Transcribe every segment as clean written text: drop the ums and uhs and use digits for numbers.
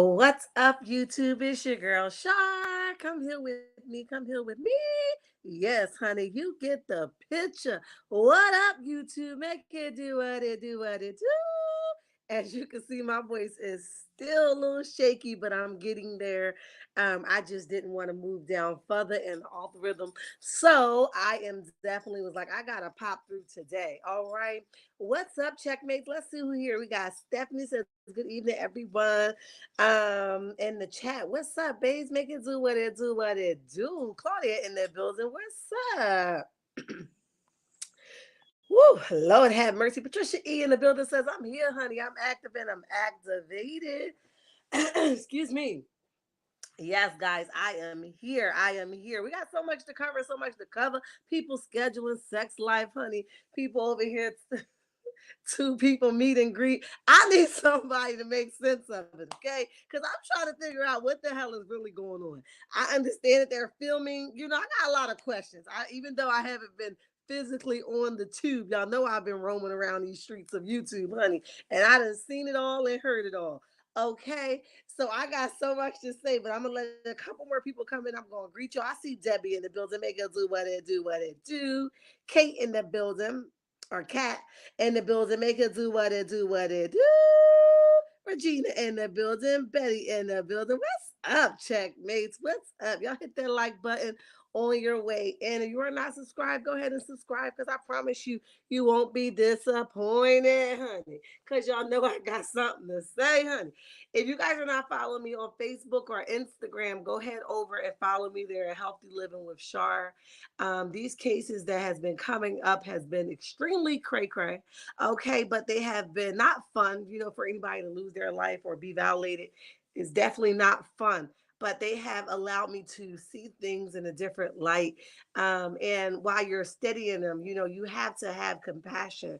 What's up, YouTube? It's your girl, Shar. Come here with me. Come here with me. Yes, honey, you get the picture. What up, YouTube? Make it do what it do, what it do. As you can see, my voice is still a little shaky, but I'm getting there. I just didn't want to move down further in the algorithm. So I am definitely was like, I gotta pop through today. All right. What's up, checkmates? Let's see who here. We got Stephanie says, good evening, everyone. In the chat, what's up, babes? Make it do what it do, what it do. Claudia in the building, what's up? Woo, Lord have mercy. Patricia E in the building says, I'm here, honey. I'm active and I'm activated. Excuse me. Yes, guys, I am here. I am here. We got so much to cover, so much to cover. People scheduling sex life, honey. People over here, two people meet and greet. I need somebody to make sense of it, okay? Because I'm trying to figure out what the hell is really going on. I understand that they're filming. You know, I got a lot of questions. Even though I haven't been physically on the tube, y'all know I've been roaming around these streets of YouTube, honey, and I done seen it all and heard it all. Okay, so I got so much to say, but I'm gonna let a couple more people come in. I'm gonna greet you. I see Debbie in the building. Make her do what it do, what it do. Kate in the building, or Cat in the building. Make it do what it do, what it do. Regina in the building. Betty in the building. What's up, checkmates? What's up? Y'all hit that like button on your way. And if you are not subscribed, go ahead and subscribe because I promise you, you won't be disappointed, honey. Because y'all know I got something to say, honey. If you guys are not following me on Facebook or Instagram, go ahead over and follow me there at Healthy Living with Shar. These cases that has been coming up has been extremely cray cray, okay, but they have been not fun. You know, for anybody to lose their life or be violated is definitely not fun. But they have allowed me to see things in a different light. And while you're studying them, you know, you have to have compassion.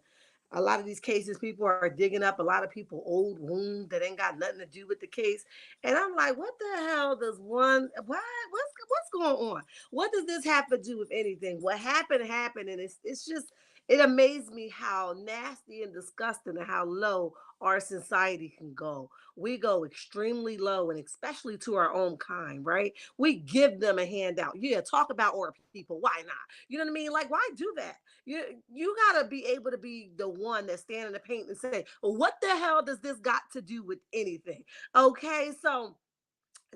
A lot of these cases, people are digging up a lot of people old wounds that ain't got nothing to do with the case. And I'm like, what the hell does one? What's going on? What does this have to do with anything? What happened happened, and it's just it amazed me how nasty and disgusting and how low our society can go. We go extremely low, and especially to our own kind, right? We give them a handout. Yeah, talk about our people. Why not? You know what I mean? Like, why do that? You gotta be able to be the one that stand in the paint and say, well, what the hell does this got to do with anything? Okay, so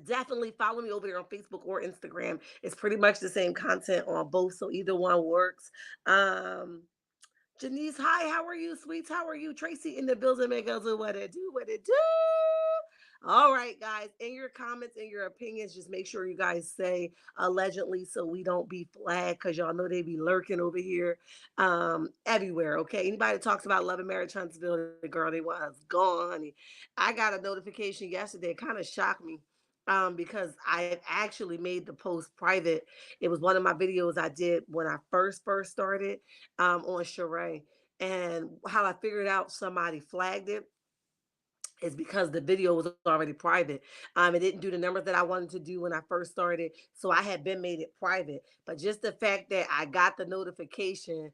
definitely follow me over there on Facebook or Instagram. It's pretty much the same content on both, so either one works. Um, Janice, hi, how are you, sweets? How are you? Tracy in the building, make us do what it do, what it do. All right, guys, in your comments and your opinions, just make sure you guys say allegedly so we don't be flagged because y'all know they be lurking over here everywhere. Okay. Anybody that talks about love and marriage Huntsville, the girl they want us gone, honey. I got a notification yesterday. It kind of shocked me because I had actually made the post private. It was one of my videos I did when I first started on Sheree. And how I figured out somebody flagged it is because the video was already private. It didn't do the numbers that I wanted to do when I first started. So I had been made it private. But just the fact that I got the notification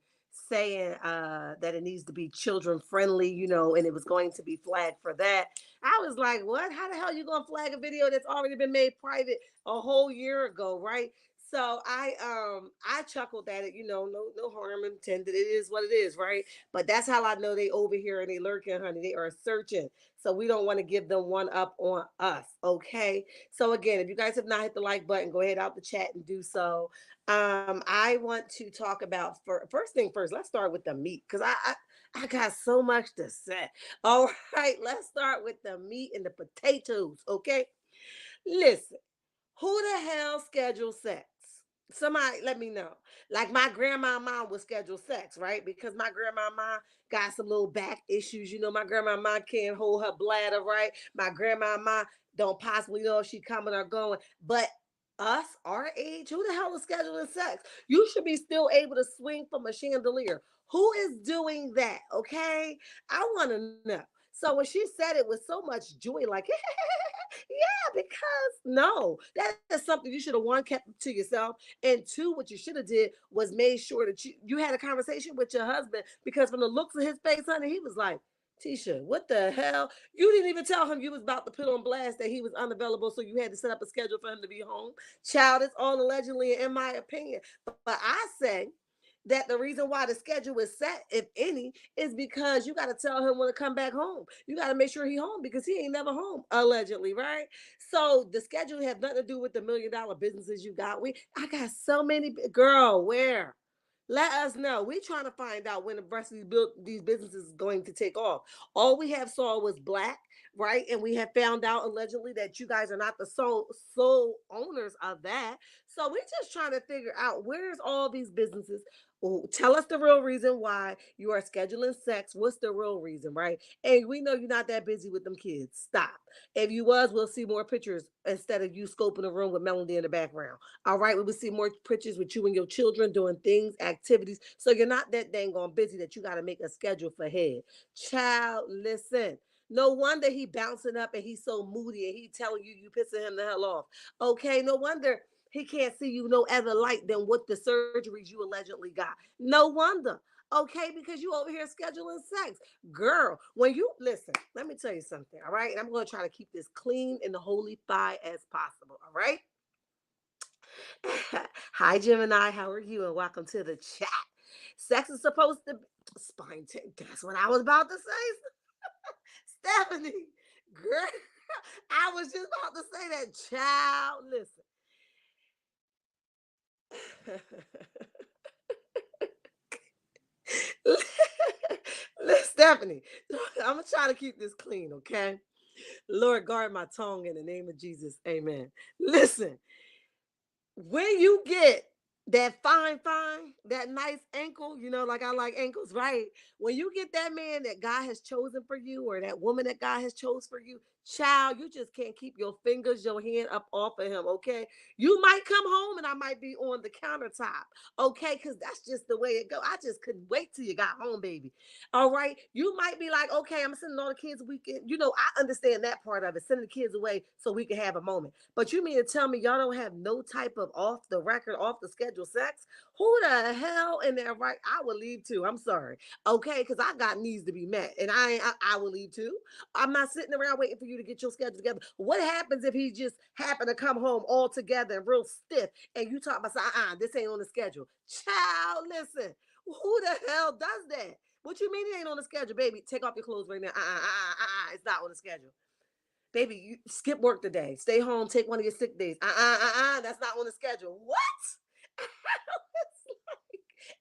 saying that it needs to be children friendly, you know, and it was going to be flagged for that. I was like, what? How the hell you gonna flag a video that's already been made private a whole year ago, right? So I chuckled at it, you know, no harm intended. It is what it is, right? But that's how I know they over here and they lurking, honey. They are searching. So we don't want to give them one up on us. Okay. So again, if you guys have not hit the like button, go ahead out the chat and do so. I want to talk about first thing first. Let's start with the meat because I got so much to say. All right, let's start with the meat and the potatoes. Okay. Listen, who the hell schedules sex? Somebody let me know. Like my grandma and mom would schedule sex, right? Because my grandma and mom got some little back issues. You know, my grandma and mom can't hold her bladder, right? My grandma and mom don't possibly know if she coming or going. But us, our age, who the hell is scheduling sex? You should be still able to swing from a chandelier. Who is doing that? Okay. I want to know. So when she said it with so much joy, like, yeah, because no, that is something you should have one kept to yourself, and two, what you should have did was made sure that you had a conversation with your husband because from the looks of his face, honey, he was like, Tisha, what the hell? You didn't even tell him you was about to put on blast that he was unavailable, so you had to set up a schedule for him to be home. Child, it's all allegedly, in my opinion. But I say that the reason why the schedule is set, if any, is because you got to tell him when to come back home. You got to make sure he home because he ain't never home, allegedly, right? So the schedule has nothing to do with the $1 million businesses you got. I got so many, girl, where? Let us know. We trying to find out when the rest of these businesses is going to take off. All we have saw was black, right? And we have found out allegedly that you guys are not the sole owners of that. So we're just trying to figure out where's all these businesses. Oh, tell us the real reason why you are scheduling sex. What's the real reason, right? And we know you're not that busy with them kids. Stop. If you was, we'll see more pictures instead of you scoping a room with Melody in the background. All right, we will see more pictures with you and your children doing things, activities. So you're not that dang on busy that you got to make a schedule for head. Child, listen. No wonder he bouncing up and he's so moody and he telling you pissing him the hell off. Okay, no wonder he can't see you no other light than what the surgeries you allegedly got. No wonder. Okay, because you over here scheduling sex. Girl, when you listen, let me tell you something, all right? And I'm going to try to keep this clean and the holy thigh as possible, all right? Hi, Gemini. How are you? And welcome to the chat. Sex is supposed to be spine. That's what I was about to say, Stephanie. Girl, I was just about to say that. Child, listen. Stephanie, I'm gonna try to keep this clean, okay? Lord, guard my tongue in the name of Jesus. Amen. Listen, when you get that nice ankle, like I like ankles, right? When you get that man that God has chosen for you, or that woman that God has chose for you, child, you just can't keep your fingers, your hand up off of him, okay? You might come home and I might be on the countertop, okay? Because that's just the way it go. I just couldn't wait till you got home, baby. All right. You might be like, okay, I'm sending all the kids a weekend. I understand that part of it, sending the kids away so we can have a moment. But you mean to tell me y'all don't have no type of off the record, off the schedule sex? Who the hell in there, right? I would leave too. I'm sorry. Okay, because I got needs to be met. And I will leave too. I'm not sitting around waiting for you to get your schedule together. What happens if he just happened to come home all together and real stiff and you talk about, this ain't on the schedule? Child, listen. Who the hell does that? What you mean it ain't on the schedule, baby? Take off your clothes right now. It's not on the schedule. Baby, you skip work today. Stay home, take one of your sick days. That's not on the schedule. What?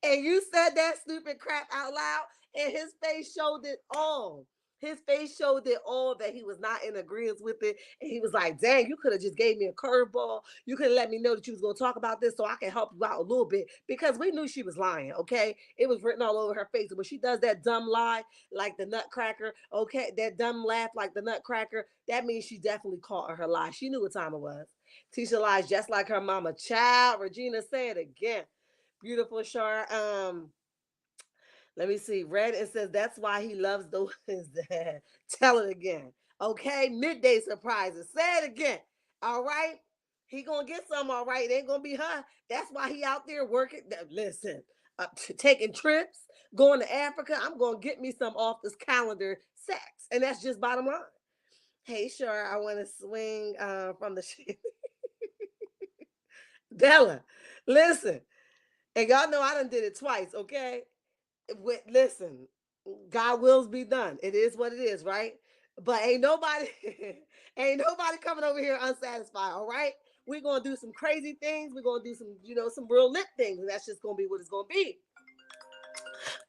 And you said that stupid crap out loud, and his face showed it all. His face showed it all that he was not in agreement with it. And he was like, dang, you could have just gave me a curveball. You could have let me know that you was going to talk about this so I can help you out a little bit, because we knew she was lying, okay? It was written all over her face. And when she does that dumb lie like the nutcracker, okay, that dumb laugh like the nutcracker, that means she definitely caught her lie. She knew what time it was. Tisha lies just like her mama. Child, Regina said again. Beautiful, Shar. Let me see. Red, it says that's why he loves the that. Tell it again. Okay, midday surprises. Say it again. All right. He gonna get some. All right. It ain't gonna be her. That's why he out there working. Listen, taking trips, going to Africa. I'm gonna get me some off this calendar sex, and that's just bottom line. Hey, sure. I want to swing from the Della. Listen, and y'all know I done did it twice. Okay. Listen, God wills be done. It is what it is, right? But ain't nobody, ain't nobody coming over here unsatisfied. All right, we're gonna do some crazy things. We're gonna do some, some real lit things, and that's just gonna be what it's gonna be.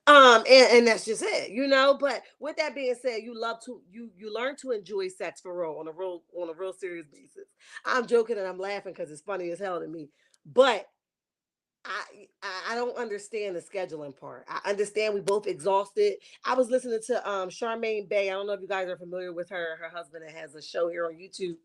And that's just it, But with that being said, you learn to enjoy sex for real on a real serious basis. I'm joking and I'm laughing because it's funny as hell to me, but I don't understand the scheduling part. I understand we both exhausted. I was listening to Charmaine Bay. I don't know if you guys are familiar with her. Her husband has a show here on YouTube.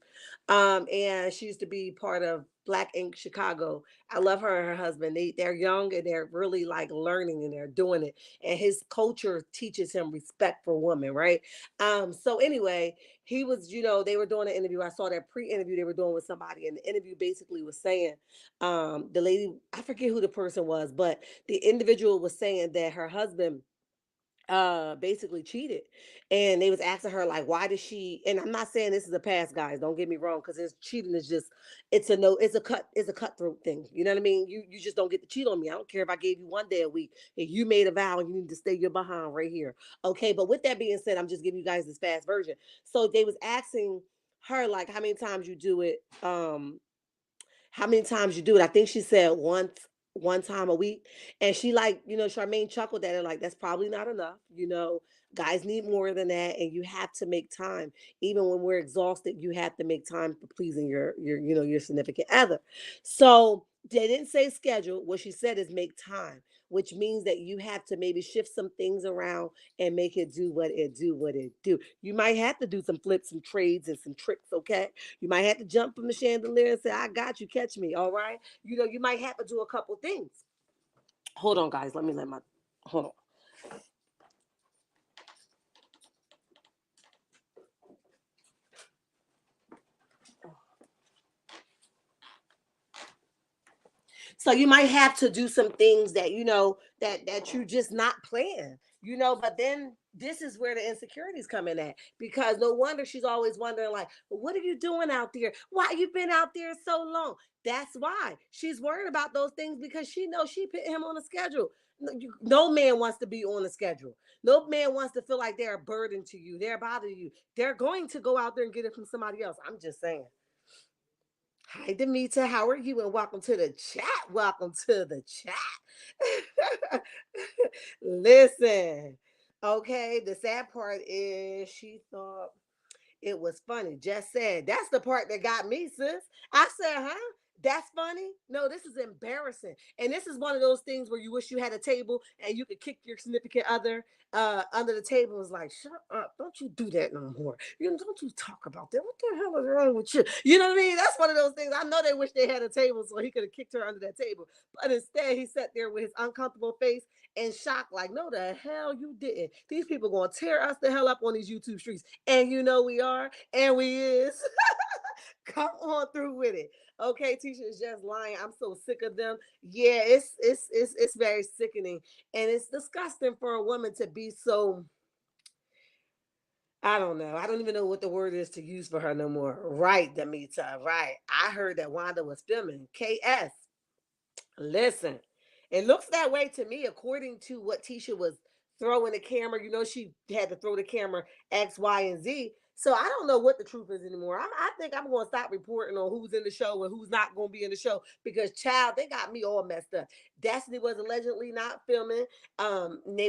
And she used to be part of Black Ink Chicago. I love her and her husband. They're young and they're really like learning and they're doing it. And his culture teaches him respect for women, right? So anyway, he was, they were doing an interview. I saw that pre-interview they were doing with somebody, and the interview basically was saying the lady, I forget who the person was, but the individual was saying that her husband basically cheated, and they was asking her like, why did she, and I'm not saying this is a pass, guys, don't get me wrong, because it's cheating is just, it's a no, it's a cutthroat thing, you know what I mean? You just don't get to cheat on me. I don't care if I gave you one day a week, if you made a vow and you need to stay your behind right here. Okay, but with that being said, I'm just giving you guys this fast version. So they was asking her like how many times you do it, how many times you do it. I think she said once, one time a week. And she like, Charmaine chuckled at it like that's probably not enough. Guys need more than that. And you have to make time. Even when we're exhausted, you have to make time for pleasing your significant other. So they didn't say schedule. What she said is make time, which means that you have to maybe shift some things around and make it do what it do. You might have to do some flips, some trades, and some tricks, okay? You might have to jump from the chandelier and say, I got you, catch me, all right? You might have to do a couple things. Hold on, guys. Hold on. So you might have to do some things that that you just not plan. But then this is where the insecurities come in at, because no wonder she's always wondering like, well, what are you doing out there? Why you been out there so long? That's why she's worried about those things, because she knows she put him on a schedule. No man wants to be on a schedule. No man wants to feel like they're a burden to you. They're bothering you. They're going to go out there and get it from somebody else. I'm just saying. Hi, Demeter. How are you? And welcome to the chat. Welcome to the chat. Listen, okay, the sad part is she thought it was funny. Just said, that's the part that got me, sis. I said, huh? That's funny? No, this is embarrassing. And this is one of those things where you wish you had a table and you could kick your significant other under the table and was like, shut up. Don't you do that no more. Don't you talk about that. What the hell is wrong with you? You know what I mean? That's one of those things. I know they wish they had a table so he could have kicked her under that table. But instead, he sat there with his uncomfortable face and shocked, like, no, the hell you didn't. These people going to tear us the hell up on these YouTube streets. And we are, and we is. Come on through with it. Okay, Tisha is just lying. I'm so sick of them. Yeah, it's very sickening. And it's disgusting for a woman to be so, I don't know. I don't even know what the word is to use for her no more. Right, Damita. Right. I heard that Wanda was filming. KS. Listen, it looks that way to me, according to what Tisha was throwing the camera. She had to throw the camera X, Y, and Z. So I don't know what the truth is anymore. I think I'm going to stop reporting on who's in the show and who's not going to be in the show, because, child, they got me all messed up. Destiny was allegedly not filming.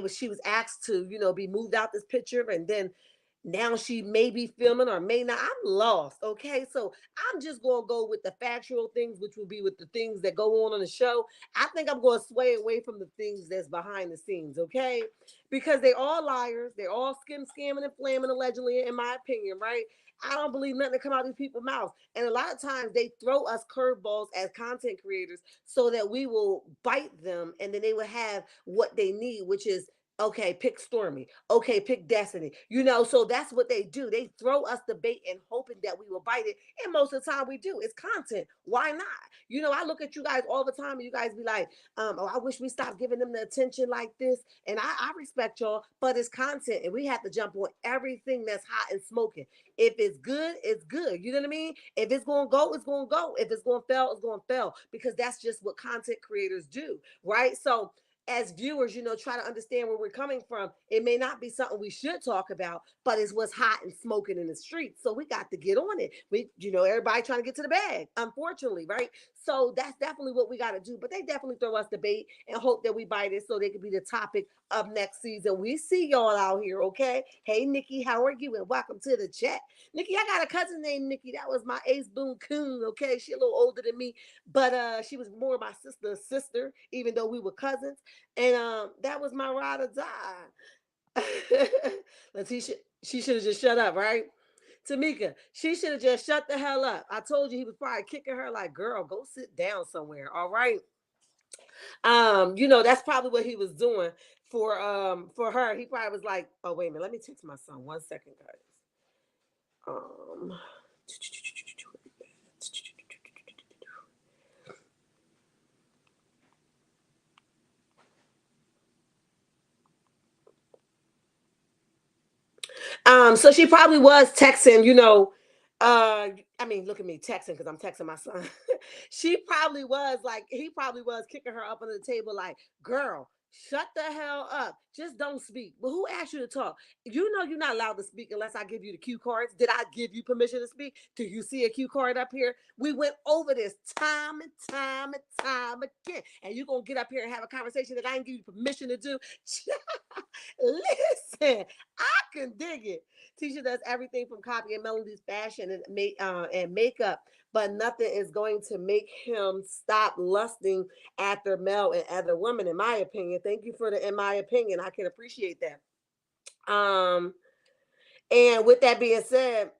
She was asked to, be moved out this picture, and then now she may be filming or may not. I'm lost. Okay. So I'm just going to go with the factual things, which will be with the things that go on the show. I think I'm going to sway away from the things that's behind the scenes. Okay. Because they all liars. They're all scamming and flaming, allegedly, in my opinion. Right. I don't believe nothing that come out of these people's mouths. And a lot of times they throw us curveballs as content creators so that we will bite them, and then they will have what they need, which is, okay, pick Stormy. Okay, pick Destiny. So that's what they do. They throw us the bait and hoping that we will bite it. And most of the time we do. It's content. Why not? I look at you guys all the time and you guys be like, oh, I wish we stopped giving them the attention like this. And I respect y'all, but it's content and we have to jump on everything that's hot and smoking. If it's good, it's good. You know what I mean? If it's going to go, it's going to go. If it's going to fail, it's going to fail, because that's just what content creators do. Right. So as viewers, try to understand where we're coming from. It may not be something we should talk about, but it's what's hot and smoking in the streets. So we got to get on it. Everybody trying to get to the bag, unfortunately, right? So that's definitely what we got to do. But they definitely throw us the bait and hope that we bite it so they could be the topic of next season. We see y'all out here, okay? Hey, Nikki, how are you? And welcome to the chat. Nikki, I got a cousin named Nikki. That was my ace boon coon, okay? She a little older than me, but she was more my sister's sister, even though we were cousins. And that was my ride or die. Letitia, she should have just shut up, right? Tamika, she should have just shut the hell up. I told you he was probably kicking her like, girl, go sit down somewhere. All right. That's probably what he was doing for her. He probably was like, oh, wait a minute, let me text my son. 1 second, guys. Um So she probably was texting, I mean, look at me texting because I'm texting my son. She probably was like, he probably was kicking her up under the table, like, girl, shut the hell up. Just don't speak. But who asked you to talk? You know you're not allowed to speak unless I give you the cue cards. Did I give you permission to speak? Do you see a cue card up here? We went over this time and time and time again. And you're going to get up here and have a conversation that I didn't give you permission to do? Listen, I can dig it. Tisha does everything from copy and melodies, fashion, and makeup, but nothing is going to make him stop lusting after Mel and other women, in my opinion. Thank you for the in my opinion. I can appreciate that. And with that being said,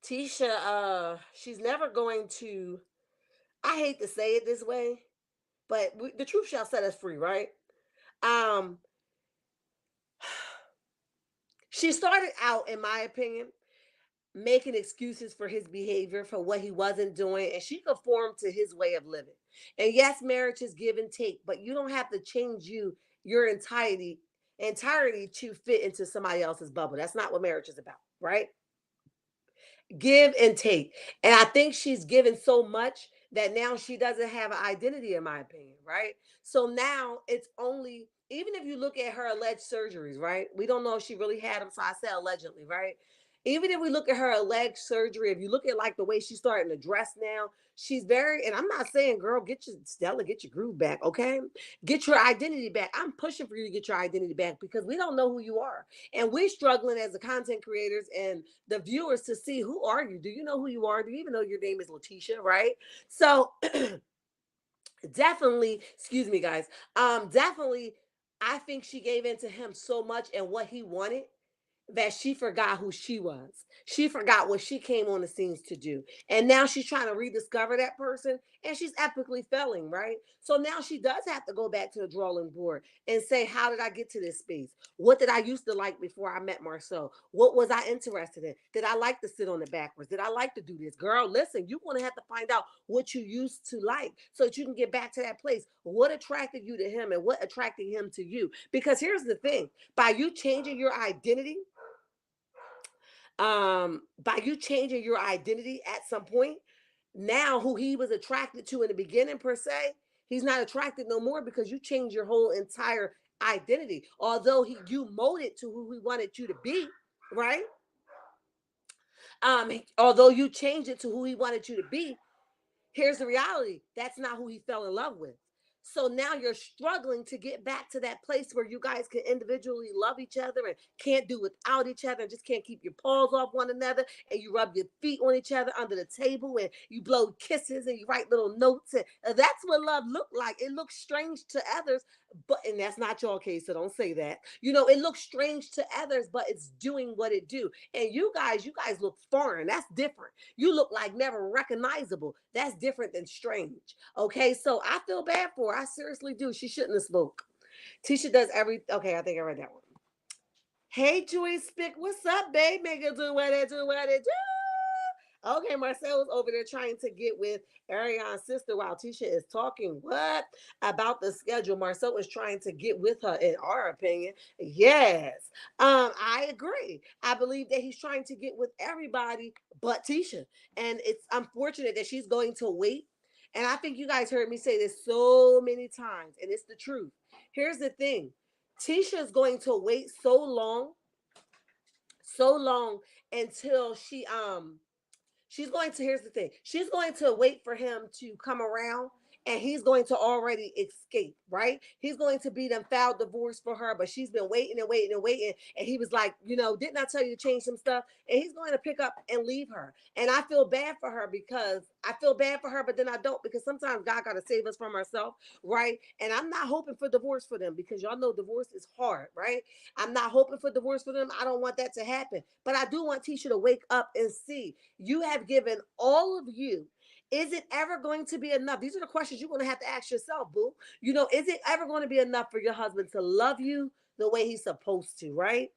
Tisha, she's never going to. I hate to say it this way, but the truth shall set us free, right? Um, she started out, in my opinion, making excuses for his behavior, for what he wasn't doing, and she conformed to his way of living. And yes, marriage is give and take, but you don't have to change your entirety to fit into somebody else's bubble. That's not what marriage is about, right? Give and take. And I think she's given so much that now she doesn't have an identity, in my opinion, right? So now it's only, even if you look at her alleged surgeries, right? We don't know if she really had them, so I said allegedly, right? Even if we look at her alleged surgery, if you look at like the way she's starting to dress now, she's very, and I'm not saying, girl, get your Stella, get your groove back, okay? Get your identity back. I'm pushing for you to get your identity back because we don't know who you are. And we're struggling as the content creators and the viewers to see, who are you? Do you know who you are? Do you even know your name is Letitia, right? So definitely, excuse me, guys. Definitely, I think she gave in to him so much and what he wanted that she forgot who she was. She forgot what she came on the scenes to do. And now she's trying to rediscover that person and she's epically failing, right? So now she does have to go back to the drawing board and say, how did I get to this space? What did I used to like before I met Marcel? What was I interested in? Did I like to sit on the backwards? Did I like to do this? Girl, listen, you're going to have to find out what you used to like so that you can get back to that place. What attracted you to him and what attracted him to you? Because here's the thing, by you changing your identity, by you changing your identity at some point, now who he was attracted to in the beginning per se, he's not attracted no more because you changed your whole entire identity. Although you molded to who he wanted you to be, right? Although you changed it to who he wanted you to be, here's the reality. That's not who he fell in love with. So now you're struggling to get back to that place where you guys can individually love each other and can't do without each other and just can't keep your paws off one another, and you rub your feet on each other under the table and you blow kisses and you write little notes, and that's what love looked like. It looks strange to others, but, and that's not your case, so don't say that. It looks strange to others, but it's doing what it do. And you guys look foreign. That's different. You look like never recognizable. That's different than strange. Okay, so I feel bad for her. I seriously do. She shouldn't have spoke. Tisha does every. Okay, I think I read that one. Hey, Joy Spick, what's up, babe? Make it do what it do, what it do. Okay, Marcel was over there trying to get with Ariana's sister while Tisha is talking what about the schedule. Marcel was trying to get with her, in our opinion. Yes, I agree. I believe that he's trying to get with everybody but Tisha, and it's unfortunate that she's going to wait. And I think you guys heard me say this so many times, and it's the truth. Here's the thing. Tisha is going to wait so long until she's going to, here's the thing, she's going to wait for him to come around and he's going to already escape, right? He's going to be done filed divorce for her, but she's been waiting and waiting and waiting. And he was like, didn't I tell you to change some stuff? And he's going to pick up and leave her. And I feel bad for her because I feel bad for her, but then I don't, because sometimes God got to save us from ourselves, right? And I'm not hoping for divorce for them because y'all know divorce is hard, right? I'm not hoping for divorce for them. I don't want that to happen. But I do want Tisha to wake up and see, you have given all of you. Is it ever going to be enough? These are the questions you're going to have to ask yourself, boo. Is it ever going to be enough for your husband to love you the way he's supposed to, right?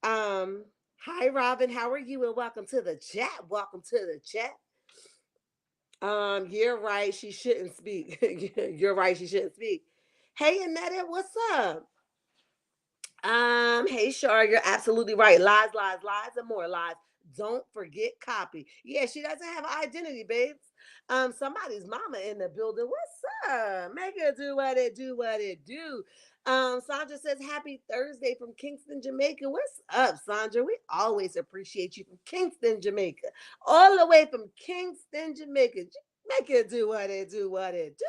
Hi, Robin. How are you? And welcome to the chat. Welcome to the chat. You're right. She shouldn't speak. You're right. She shouldn't speak. Hey, Annette, what's up? Hey, Shar, you're absolutely right. Lies, lies, lies, and more lies. Don't forget copy. Yeah, she doesn't have an identity, babes. Somebody's mama in the building. What's up? Make it do what it do, what it do. Sandra says happy Thursday from Kingston, Jamaica. What's up, Sandra? We always appreciate you from Kingston, Jamaica. All the way from Kingston, Jamaica. Make it do what it do, what it do.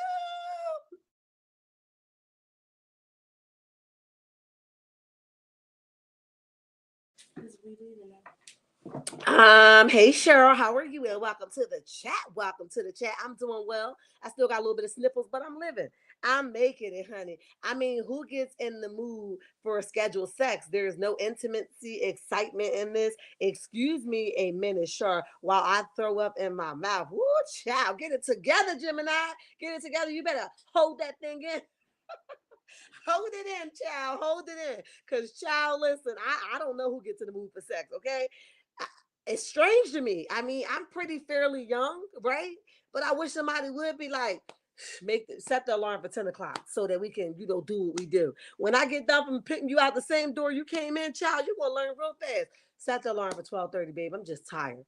Hey Cheryl, how are you? And welcome to the chat. Welcome to the chat. I'm doing well. I still got a little bit of sniffles, but I'm living. I'm making it, honey. I mean, who gets in the mood for scheduled sex? There's no intimacy, excitement in this. Excuse me a minute, Cheryl, while I throw up in my mouth. Woo, child, get it together, Gemini. Get it together. You better hold that thing in. Hold it in, child. Hold it in. Because, child, listen, I don't know who gets in the mood for sex, okay? It's strange to me. I mean, I'm pretty fairly young, right? But I wish somebody would be like, set the alarm for 10 o'clock so that we can, do what we do. When I get done from picking you out the same door you came in, child, you're gonna learn real fast. Set the alarm for 12:30, babe. I'm just tired.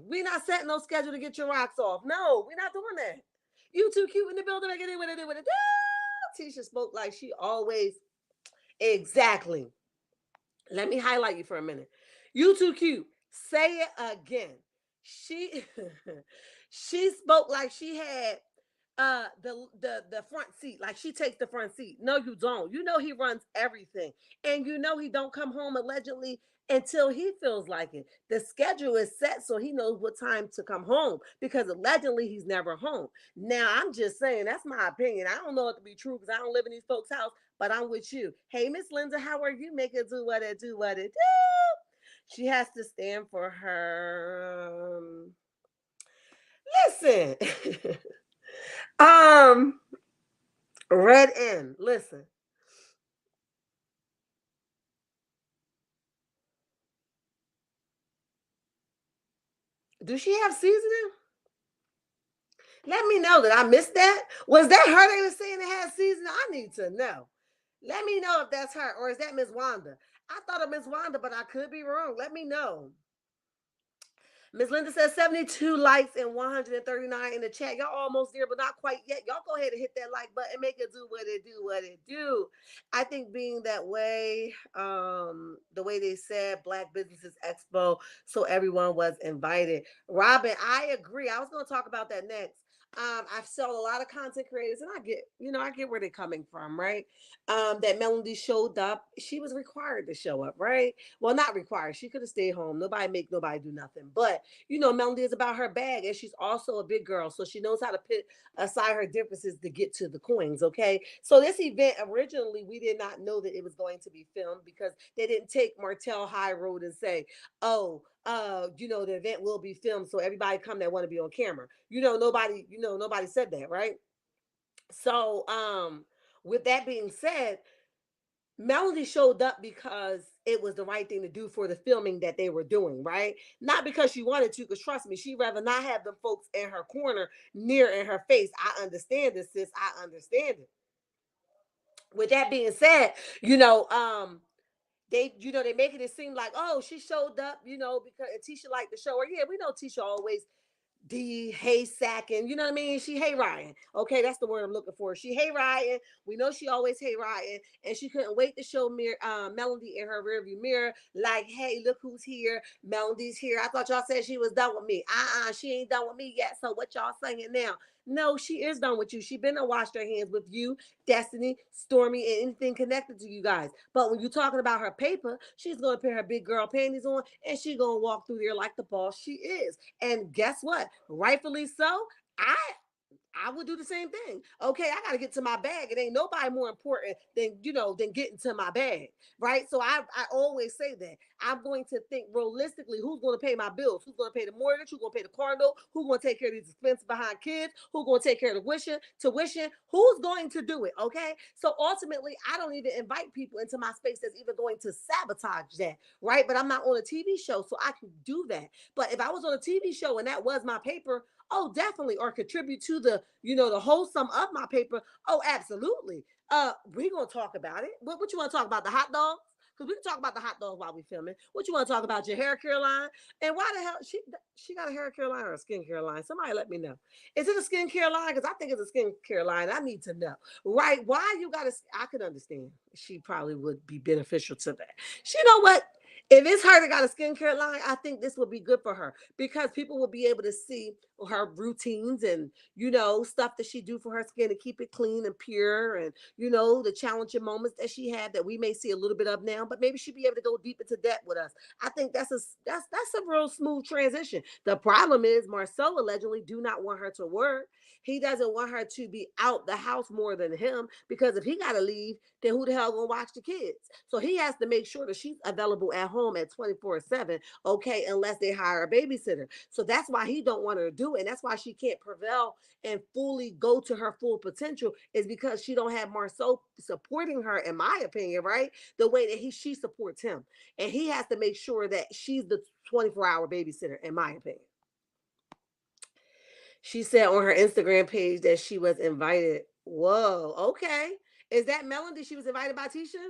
We not setting no schedule to get your rocks off. No, we're not doing that. You too cute in the building. Make it in with it, with it. Tisha spoke like she always. Exactly. Let me highlight you for a minute. You too cute. Say it again. She she spoke like she had the front seat, like she takes the front seat. No, you don't. You know he runs everything. And you know he don't come home allegedly until he feels like it. The schedule is set so he knows what time to come home because allegedly he's never home. Now I'm just saying that's my opinion. I don't know it to be true because I don't live in these folks' house, but I'm with you. Hey, Miss Linda, how are you? Make it do what it do, what it do. She has to stand for her. Listen. um, Red in. Listen. Do she have seasoning? Let me know that I missed that. Was that her they were saying it had seasoning? I need to know. Let me know if that's her or is that Miss Wanda? I thought of Miss Wanda, but I could be wrong. Let me know. Miss Linda says 72 likes and 139 in the chat. Y'all almost there, but not quite yet. Y'all go ahead and hit that like button. Make it do what it do, what it do. I think being that way, the way they said Black Businesses Expo, so everyone was invited. Robin, I agree. I was going to talk about that next. I sell a lot of content creators, and I get where they're coming from, right? That Melody showed up. She was required to show up, right? Well, not required. She could have stayed home. Nobody make nobody do nothing. But Melody is about her bag, and she's also a big girl, so she knows how to put aside her differences to get to the coins. Okay, so this event originally we did not know that it was going to be filmed because they didn't take Martell High Road and say, "Oh, the event will be filmed, so everybody come that want to be on camera." Nobody said that, right? So, with that being said, Melody showed up because it was the right thing to do for the filming that they were doing, right? Not because she wanted to, because trust me, she'd rather not have them folks in her corner, near in her face. I understand this, sis. I understand it. With that being said, you know, they making it seem like, oh, she showed up, because and Tisha liked the show her. Yeah, we know Tisha always the hay sacking, you know what I mean? She hay riding. Okay, that's the word I'm looking for. She hay riding. We know she always hay riding, and she couldn't wait to show Melody in her rearview mirror, like, hey, look who's here. Melody's here. I thought y'all said she was done with me. She ain't done with me yet. So what y'all saying now? No, she is done with you. She been and washed her hands with you, Destiny, Stormy, and anything connected to you guys. But when you're talking about her paper, she's gonna put her big girl panties on and she gonna walk through there like the boss she is. And guess what? Rightfully so. I I would do the same thing. Okay, I gotta get to my bag. It ain't nobody more important than getting to my bag, right? So I always say that I'm going to think realistically. Who's going to pay my bills? Who's going to pay the mortgage? Who's going to pay the car note? Who's going to take care of these expenses behind kids? Who's going to take care of the tuition? Who's going to do it? Okay, so ultimately, I don't even invite people into my space that's even going to sabotage that, right? But I'm not on a TV show, so I can do that. But if I was on a TV show and that was my paper, Oh, definitely. Or contribute to the, the wholesome of my paper. Oh, absolutely. We're gonna talk about it. What you want to talk about? The hot dogs? Because we can talk about the hot dogs while we filming. What you want to talk about? Your hair care line? And why the hell she got a hair care line or a skincare line? Somebody let me know. Is it a skincare line? Because I think it's a skincare line. I need to know. Right? Why you got to? I could understand. She probably would be beneficial to that. You know what? If it's her that got a skincare line, I think this would be good for her because people will be able to see her routines and stuff that she do for her skin to keep it clean and pure, and the challenging moments that she had that we may see a little bit of now, but maybe she'd be able to go deep into depth with us. I think that's a real smooth transition. The problem is Marceau allegedly do not want her to work. He doesn't want her to be out the house more than him, because if he got to leave, then who the hell gonna watch the kids? So he has to make sure that she's available at home at 24/7, okay, unless they hire a babysitter. So that's why he don't want her to do it. And that's why she can't prevail and fully go to her full potential, is because she don't have Marceau supporting her, in my opinion, right? The way that she supports him. And he has to make sure that she's the 24-hour babysitter, in my opinion. She said on her Instagram page that she was invited. Whoa, okay. Is that Melody? She was invited by Tisha?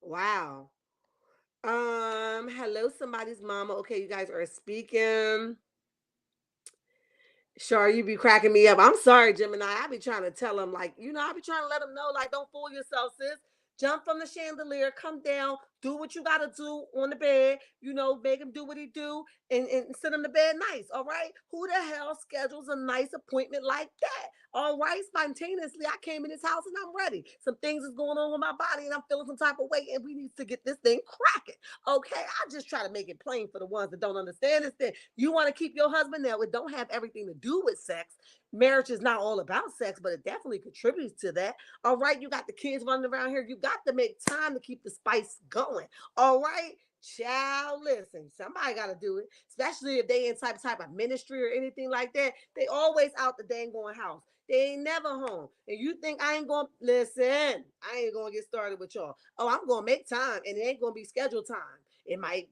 Wow. Hello, somebody's mama. Okay, you guys are speaking. Sure, you be cracking me up. I'm sorry, Gemini. I be trying to tell him, like, I be trying to let him know, like, don't fool yourself, sis. Jump from the chandelier, come down, do what you gotta do on the bed, make him do what he do, and sit on the bed nice, all right? Who the hell schedules a nice appointment like that? All right, spontaneously, I came in this house and I'm ready. Some things is going on with my body and I'm feeling some type of way, and we need to get this thing cracking. Okay, I just try to make it plain for the ones that don't understand this thing. You want to keep your husband there. It don't have everything to do with sex. Marriage is not all about sex, but it definitely contributes to that. All right, you got the kids running around here. You got to make time to keep the spice going. All right. Child, listen, somebody got to do it, especially if they in type of ministry or anything like that. They always out the dang going house. They ain't never home. And you think I ain't going to listen? I ain't going to get started with y'all. Oh, I'm going to make time, and it ain't going to be scheduled time. It might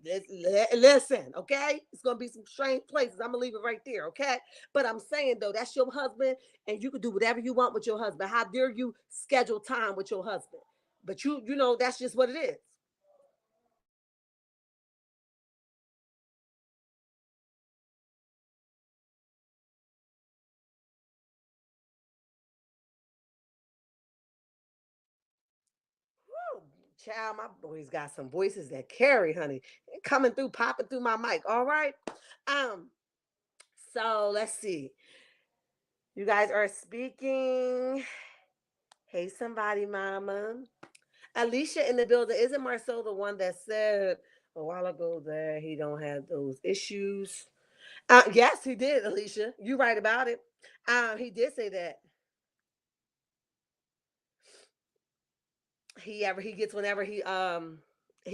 listen, okay? It's gonna be some strange places. I'm gonna leave it right there, okay? But I'm saying though, that's your husband, and you can do whatever you want with your husband. How dare you schedule time with your husband? But that's just what it is. Woo, child, my boy's got some voices that carry, honey. Coming through, popping through my mic. All right. Um. So let's see. You guys are speaking. Hey, somebody, mama. Alicia in the building. Isn't Marcel the one that said a while ago that he don't have those issues? Yes, he did, Alicia. You right about it. He did say that. He gets whenever he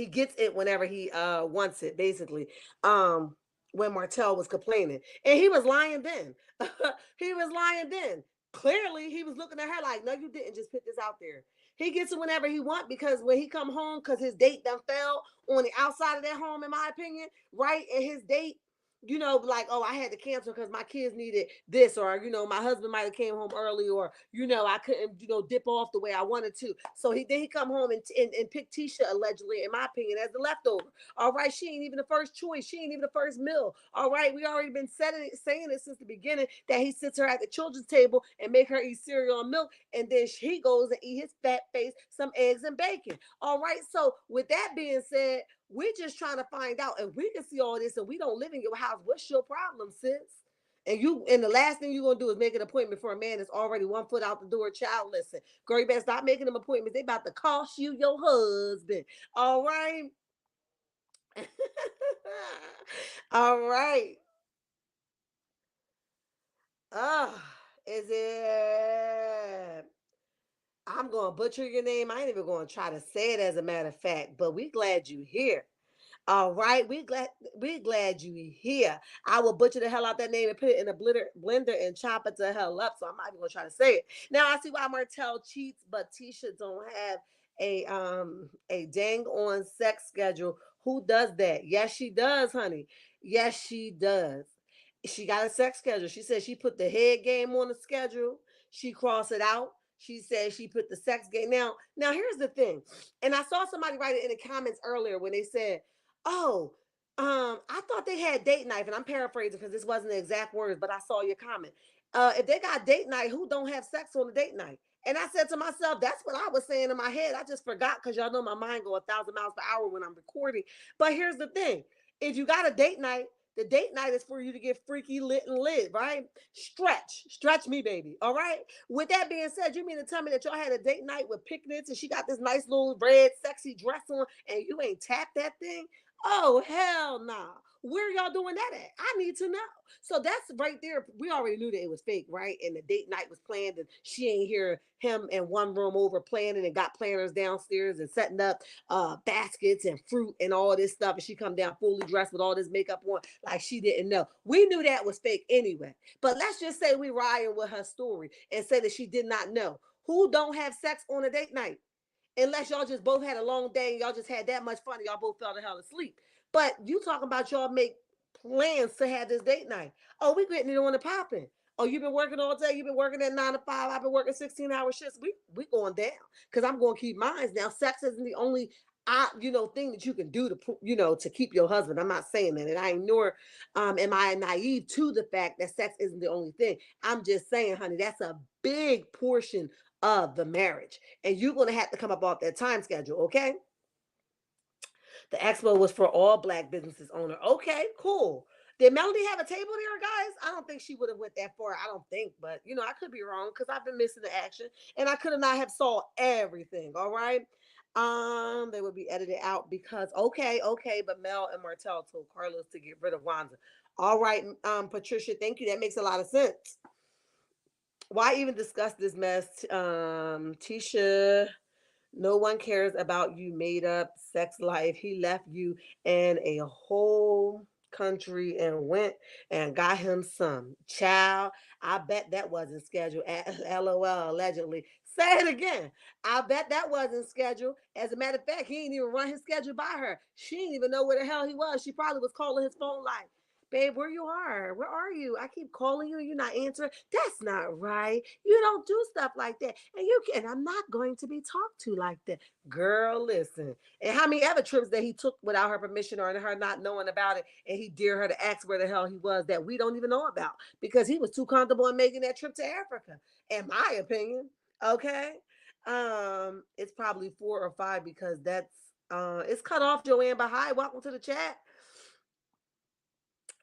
gets it whenever he wants it, basically. When Martell was complaining. And he was lying then. He was lying then. Clearly he was looking at her like, no, you didn't just put this out there. He gets it whenever he want, because when he come home, because his date done fell on the outside of that home, in my opinion, right? And his date, like, oh, I had to cancel because my kids needed this, or my husband might have came home early, or I couldn't dip off the way I wanted to. So he come home and pick Tisha, allegedly, in my opinion, as the leftover. All right, she ain't even the first choice. She ain't even the first meal. All right, we already been saying it since the beginning, that he sits her at the children's table and make her eat cereal and milk, and then he goes and eat his fat face some eggs and bacon. All right, so with that being said, we're just trying to find out if we can see all this and we don't live in your house. What's your problem, sis? And the last thing you're gonna do is make an appointment for a man that's already 1 foot out the door. Child, listen, girl, you better stop making them appointments. They about to cost you your husband. All right. All right. Is it? I'm gonna butcher your name. I ain't even gonna try to say it, as a matter of fact. But we glad you here. All right, we glad you here. I will butcher the hell out that name and put it in a blender and chop it to hell up. So I'm not even gonna try to say it. Now I see why Martell cheats, but Tisha don't have a dang on sex schedule. Who does that? Yes, she does, honey. Yes, she does. She got a sex schedule. She said she put the head game on the schedule. She crossed it out. She said she put the sex game. Now here's the thing. And I saw somebody write it in the comments earlier when they said, "Oh, I thought they had date night." And I'm paraphrasing because this wasn't the exact words, but I saw your comment. If they got date night, who don't have sex on the date night? And I said to myself, that's what I was saying in my head. I just forgot because y'all know my mind go 1,000 miles per hour when I'm recording. But here's the thing: if you got a date night, the date night is for you to get freaky, lit, and lit, right? Stretch me, baby. All right. With that being said, you mean to tell me that y'all had a date night with picnics and she got this nice little red, sexy dress on and you ain't tapped that thing? Oh, hell nah. Where y'all doing that at? I need to know. So that's right there. We already knew that it was fake, right? And the date night was planned, and she ain't hear him in one room over planning and got planners downstairs and setting up baskets and fruit and all this stuff. And she come down fully dressed with all this makeup on, like she didn't know. We knew that was fake anyway. But let's just say we riding with her story and say that she did not know. Who don't have sex on a date night? Unless y'all just both had a long day and y'all just had that much fun and y'all both fell the hell asleep. But you talking about y'all make plans to have this date night. Oh, we getting it on the popping. Oh, you've been working all day. You've been working at 9 to 5. I've been working 16-hour shifts. We going down because I'm going to keep mine. Now, sex isn't the only thing that you can do to keep your husband. I'm not saying that, and I ignore. Am I naive to the fact that sex isn't the only thing? I'm just saying, honey, that's a big portion of the marriage, and you're gonna have to come up off that time schedule, okay? The expo was for all black businesses owner. Okay, cool. Did Melody have a table there, guys? I don't think she would have went that far. I don't think, but I could be wrong because I've been missing the action, and I could have not have saw everything. All right. They would be edited out because okay, but Mel and Martell told Carlos to get rid of Wanda. All right, Patricia, thank you. That makes a lot of sense. Why even discuss this mess? Tisha, no one cares about you made up sex life. He left you in a whole country and went and got him some. Child, I bet that wasn't scheduled. LOL, allegedly. Say it again. I bet that wasn't scheduled. As a matter of fact, he didn't even run his schedule by her. She didn't even know where the hell he was. She probably was calling his phone like, babe, where you are? Where are you? I keep calling you and you're not answering. That's not right. You don't do stuff like that. And I'm not going to be talked to like that. Girl, listen. And how many other trips that he took without her permission or her not knowing about it, and he dared her to ask where the hell he was that we don't even know about because he was too comfortable in making that trip to Africa, in my opinion. Okay. It's probably 4 or 5 because that's it's cut off, Joanne. But hi, welcome to the chat.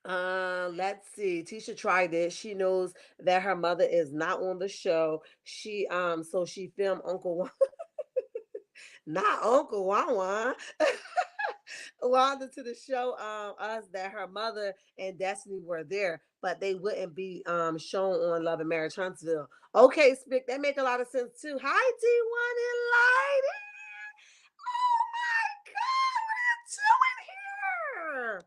Let's see. Tisha tried it. She knows that her mother is not on the show. So she filmed Uncle not Uncle Wawa. Wanda to the show us that her mother and Destiny were there, but they wouldn't be shown on Love and Marriage Huntsville. Okay, Spick, that make a lot of sense too. Hi, D1 and Lighty. Oh my god, what are you doing here?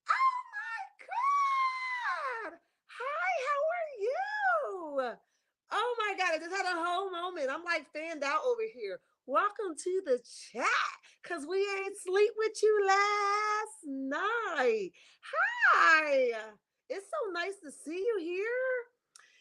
Oh my god. Hi, how are you? Oh my god, I just had a whole moment. I'm like fanned out over here. Welcome to the chat. Cause we ain't sleep with you last night. Hi. It's so nice to see you here.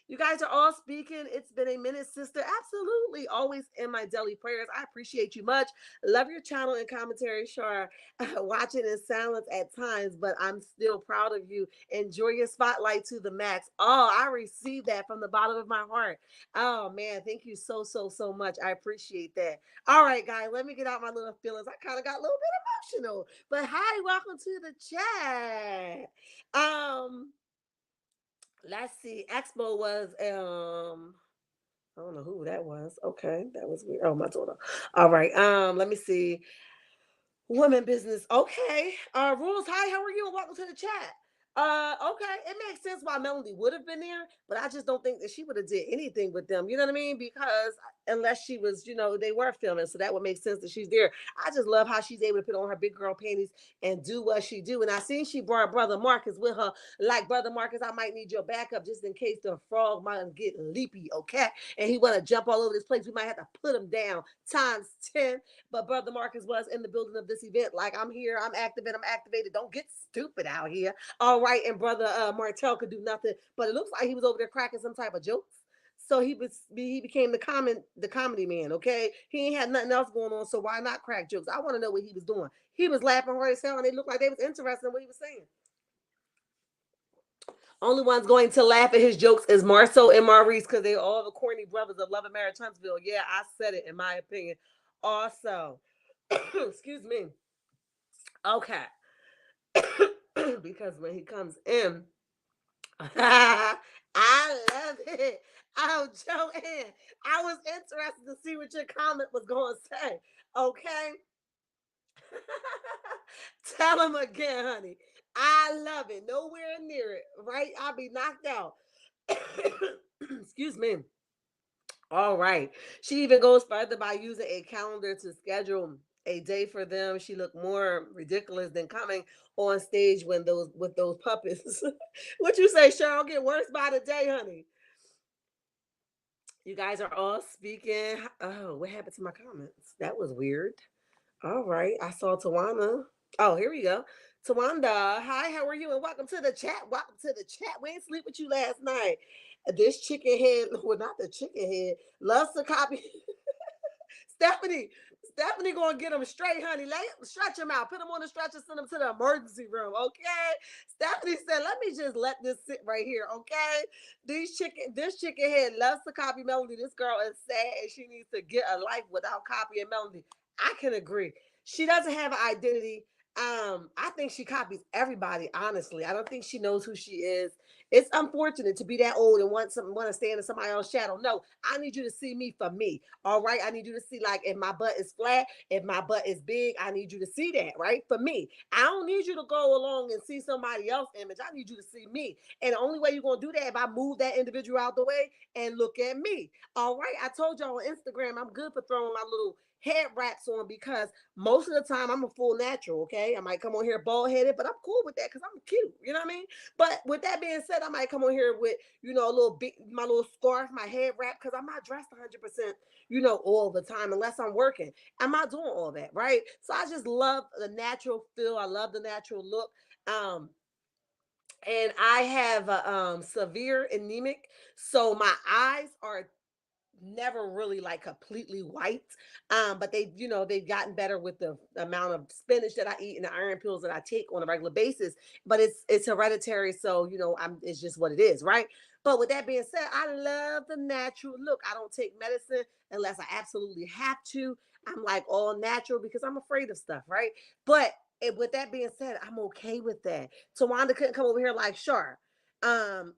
You guys are all speaking. It's been a minute, sister. Absolutely. Always in my daily prayers. I appreciate you much. Love your channel and commentary, Shar. Watching in silence at times, but I'm still proud of you. Enjoy your spotlight to the max. Oh, I received that from the bottom of my heart. Oh, man. Thank you so, so, so much. I appreciate that. All right, guys, let me get out my little feelings. I kind of got a little bit emotional, but hi, welcome to the chat. Let's see. Expo was I don't know who that was. Okay, that was weird. Oh, my daughter. All right. Let me see. Women business. Okay. Rules. Hi, how are you? And welcome to the chat. Okay. It makes sense why Melody would have been there, but I just don't think that she would have did anything with them. You know what I mean? Because unless she was, they were filming. So that would make sense that she's there. I just love how she's able to put on her big girl panties and do what she do. And I seen she brought Brother Marcus with her. Like, Brother Marcus, I might need your backup just in case the frog might get leapy, okay? And he want to jump all over this place. We might have to put him down times 10. But Brother Marcus was in the building of this event. Like, I'm here, I'm active, and I'm activated. Don't get stupid out here. All right. And Brother Marital could do nothing. But it looks like he was over there cracking some type of jokes. So he became the comedy man, okay? He ain't had nothing else going on, so why not crack jokes? I want to know what he was doing. He was laughing hard as hell, and they looked like they was interested in what he was saying. Only ones going to laugh at his jokes is Marceau and Maurice, because they're all the corny brothers of Love and Marriage Huntsville. Yeah, I said it, in my opinion. Also, excuse me. Okay. Because when he comes in, I love it. Oh, Joanne, I was interested to see what your comment was going to say. Okay. Tell him again, honey. I love it. Nowhere near it, right? I'll be knocked out. Excuse me. All right. She even goes further by using a calendar to schedule a day for them. She looked more ridiculous than coming on stage when those puppets. What you say, Cheryl? Get worse by the day, honey. You guys are all speaking. Oh, what happened to my comments? That was weird. All right. I saw Tawana. Oh, here we go. Tawanda, hi, how are you? And welcome to the chat. Welcome to the chat. We ain't sleep with you last night. This chicken head, well, not the chicken head, loves to copy. Stephanie, Stephanie gonna get them straight, honey. Stretch them out. Put them on the stretcher, send them to the emergency room, okay? Stephanie said, let me just let this sit right here, okay? This chicken head loves to copy Melody. This girl is sad and she needs to get a life without copying Melody. I can agree. She doesn't have an identity. I think she copies everybody, honestly. I don't think she knows who she is. It's unfortunate to be that old and want to stand in somebody else's shadow. No, I need you to see me for me. All right. I need you to see, like, if my butt is flat, if my butt is big, I need you to see that, right? For me. I don't need you to go along and see somebody else's image. I need you to see me. And the only way you're gonna do that if I move that individual out the way and look at me. All right. I told y'all on Instagram, I'm good for throwing my little head wraps on because most of the time I'm a full natural, okay? I might come on here bald headed, but I'm cool with that because I'm cute, you know what I mean? But with that being said, I might come on here with, a little big, my little scarf, my head wrap, because I'm not dressed 100%, all the time unless I'm working. I'm not doing all that, right? So I just love the natural feel. I love the natural look. And I have a severe anemic, so my eyes are never really like completely white. But they've gotten better with the amount of spinach that I eat and the iron pills that I take on a regular basis. But it's hereditary, so it's just what it is, right? But with that being said, I love the natural look. I don't take medicine unless I absolutely have to. I'm like all natural because I'm afraid of stuff, right? But with that being said, I'm okay with that. Tawanda couldn't come over here like, sure,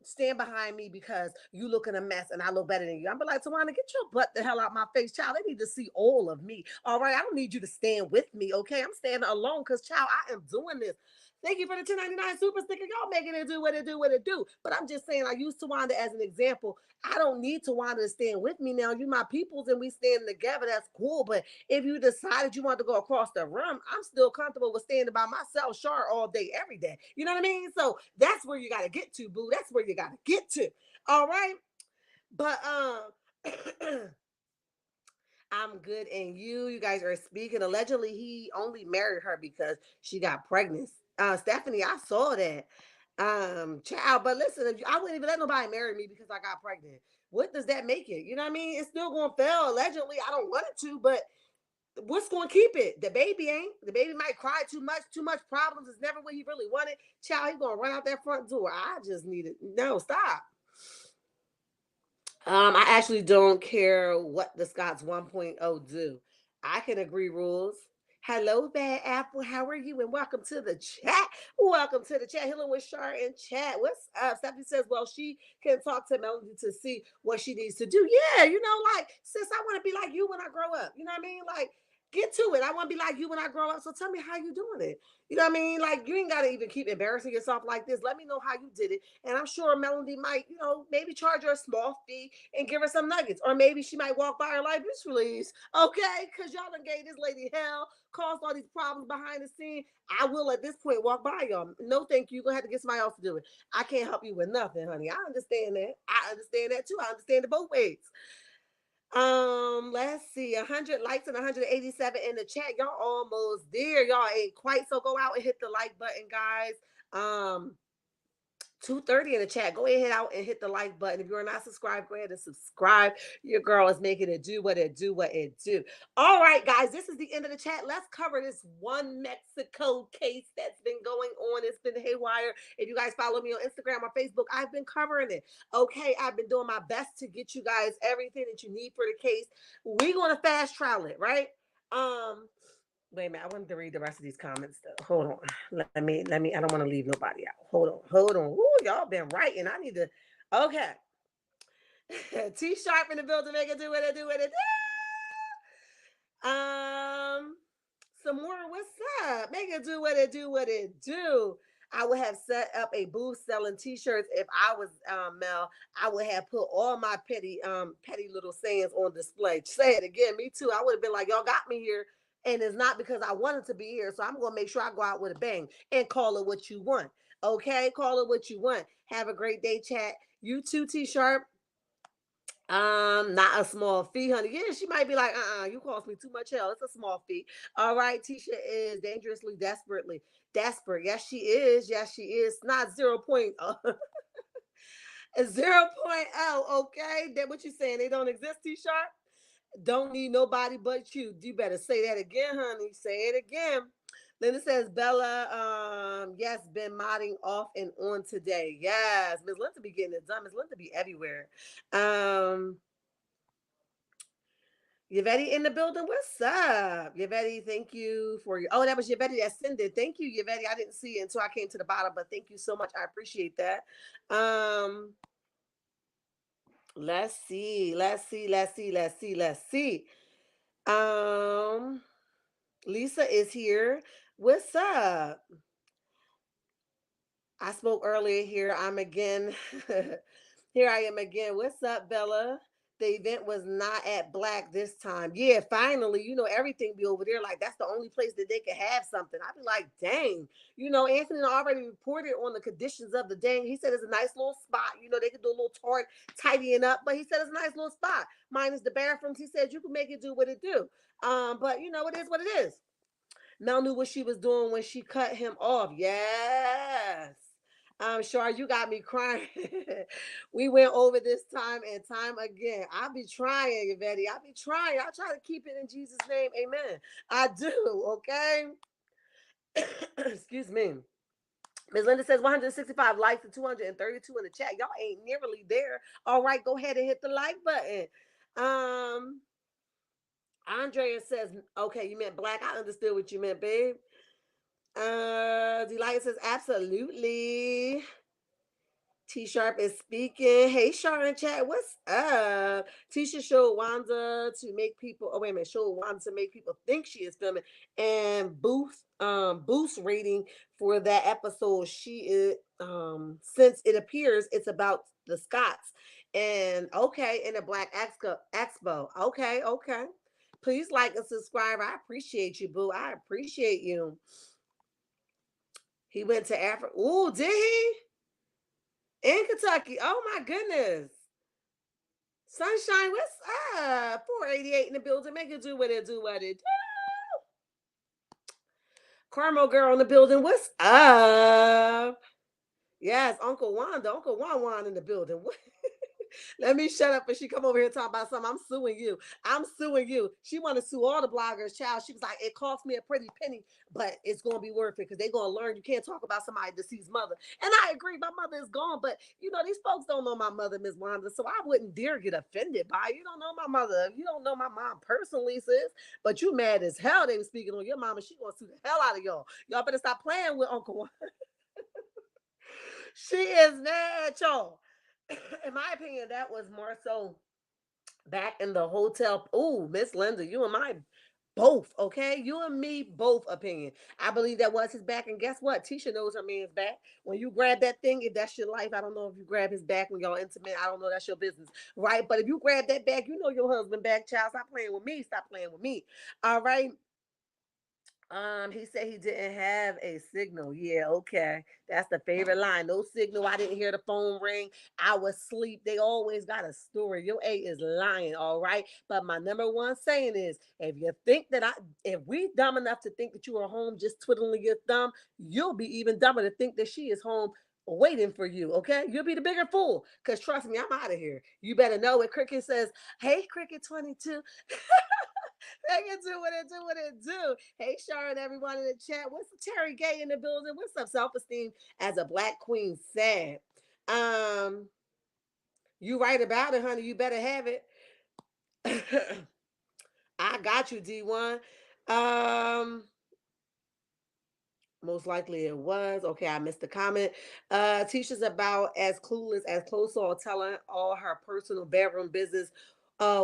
stand behind me because you looking a mess and I look better than you. I'm like, Tawana, get your butt the hell out my face, child. They need to see all of me. All right. I don't need you to stand with me. Okay. I'm standing alone because, child, I am doing this. Thank you for the 1099 super sticker. Y'all making it do what it do, what it do. But I'm just saying, I use Tawanda as an example. I don't need Tawanda to stand with me now. You my peoples and we standing together. That's cool. But if you decided you want to go across the room, I'm still comfortable with standing by myself, sure, all day, every day. You know what I mean? So that's where you got to get to, boo. That's where you got to get to. All right. But I'm good, and you guys are speaking. Allegedly, he only married her because she got pregnant. Stephanie, I saw that. Child, but listen, I wouldn't even let nobody marry me because I got pregnant. What does that make it? You know what I mean? It's still gonna fail. Allegedly, I don't want it to, but what's gonna keep it? The baby ain't. The baby might cry too much problems. It's never what he really wanted. Child, he gonna run out that front door. I just need it. No, stop. I actually don't care what the Scots 1.0 do. I can agree rules. Hello, Bad Apple. How are you? And welcome to the chat. Welcome to the chat. Healingwithchar in chat. What's up? Stephanie says, well, she can talk to Melody to see what she needs to do. Yeah, like, sis, I want to be like you when I grow up. You know what I mean? Like, Get to it. I want to be like you when I grow up. So tell me how you doing it. You know what I mean? Like, you ain't got to even keep embarrassing yourself like this. Let me know how you did it. And I'm sure Melody might, maybe charge her a small fee and give her some nuggets. Or maybe she might walk by her like, bitch, release. Okay? Because y'all done gave this lady hell, caused all these problems behind the scene. I will at this point walk by y'all. No, thank you. You're going to have to get somebody else to do it. I can't help you with nothing, honey. I understand that. I understand that too. I understand it both ways. Let's see, 100 likes and 187 in the chat. Y'all almost there. Y'all ain't quite, so go out and hit the like button, guys. 230 in the chat. Go ahead out and hit the like button. If you're not subscribed, go ahead and subscribe. Your girl is making it do what it do, what it do. All right, guys, this is the end of the chat. Let's cover this one Mexico case that's been going on. It's been haywire. If you guys follow me on Instagram or Facebook, I've been covering it. Okay, I've been doing my best to get you guys everything that you need for the case. We're gonna fast trial it, right? Wait a minute. I wanted to read the rest of these comments though. Hold on. Let me. I don't want to leave nobody out. Hold on. Ooh, y'all been writing. I need to. Okay. T Sharp in the building. Make it do what it do. What it do. Some more. What's up? Make it do what it do. What it do. I would have set up a booth selling T-shirts if I was Mel. I would have put all my petty little sayings on display. Say it again. Me too. I would have been like, y'all got me here. And it's not because I wanted to be here. So I'm gonna make sure I go out with a bang and call it what you want. Okay, call it what you want. Have a great day, chat. You too, T Sharp. Not a small fee, honey. Yeah, she might be like, you cost me too much hell. It's a small fee. All right, Tisha is dangerously, desperately desperate. Yes, she is. Yes, she is. Not 0.0. Okay, that what you saying? They don't exist, T Sharp. Don't need nobody but you. You better say that again, honey. Say it again. Then it says Bella, yes, been modding off and on today. Yes, Miss Linda be getting it done. Miss Linda be everywhere. Yvette in the building. What's up? Yvette, thank you for your. Oh, that was Yvette that sent it. Thank you, Yvette. I didn't see it until I came to the bottom, but thank you so much. I appreciate that. Let's see. Lisa is here. What's up? I spoke earlier here. I'm again. Here I am again. What's up, Bella? The event was not at Black this time. Yeah, finally, everything be over there. Like, that's the only place that they could have something. I'd be like, dang. Anthony already reported on the conditions of the dang. He said it's a nice little spot. They could do a little tidying up, but he said it's a nice little spot. Minus the bathrooms. He said you can make it do what it do. But it is what it is. Mel knew what she was doing when she cut him off. Yes. I'm sure you got me crying. We went over this time and time again. I'll be trying, Yvette. I'll be trying. I'll try to keep it in Jesus' name. Amen. I do, okay? Excuse me. Ms. Linda says 165 likes and 232 in the chat. Y'all ain't nearly there. All right, go ahead and hit the like button. Andrea says, okay, you meant Black. I understood what you meant, babe. Delight says, absolutely. T Sharp is speaking. Hey, Sharp in chat, what's up? Tisha showed Wanda to make people. Oh wait a minute, showed Wanda to make people think she is filming and boost rating for that episode. She is since it appears it's about the Scots and okay in the Black Expo. Okay. Please like and subscribe. I appreciate you, boo. I appreciate you. He went to Africa. Ooh, did he? In Kentucky. Oh my goodness. Sunshine, what's up? 488 in the building. Make it do what it do, what it do. Carmel girl in the building. What's up? Yes, Uncle Wanda, Uncle Wan in the building. Let me shut up and she come over here and talk about something. I'm suing you. She want to sue all the bloggers, child. She was like, it cost me a pretty penny, but it's going to be worth it because they're going to learn you can't talk about somebody deceased mother. And I agree, my mother is gone, but these folks don't know my mother, Miss Wanda, so I wouldn't dare get offended by it. You don't know my mother. You don't know my mom personally, sis, but you mad as hell they were speaking on your mama. She going to sue the hell out of y'all. Y'all better stop playing with Uncle Wanda. She is mad, y'all. In my opinion, that was more so back in the hotel. Oh, Miss Linda, you and my both, okay? You and me, both opinion. I believe that was his back, and guess what? Tisha knows her man's back. When you grab that thing, if that's your life, I don't know if you grab his back when y'all intimate. I don't know. That's your business, right? But if you grab that back, you know your husband back, child. Stop playing with me. Stop playing with me. All right. He said he didn't have a signal. Yeah, okay. That's the favorite line. No signal. I didn't hear the phone ring. I was asleep. They always got a story. Your A is lying, all right. But my number one saying is if you think that if we dumb enough to think that you are home just twiddling your thumb, you'll be even dumber to think that she is home waiting for you, okay? You'll be the bigger fool. Cause trust me, I'm out of here. You better know it. Cricket says, hey, Cricket 22. They can do what it do, what it do. Hey, Sharon, everyone in the chat. What's Terry Gay in the building? What's up, self-esteem as a black queen said. Um, you right about it, honey. You better have it. I got you, D1. Um, Most likely it was. Okay, I missed the comment. Tisha's about as clueless as close all telling all her personal bedroom business.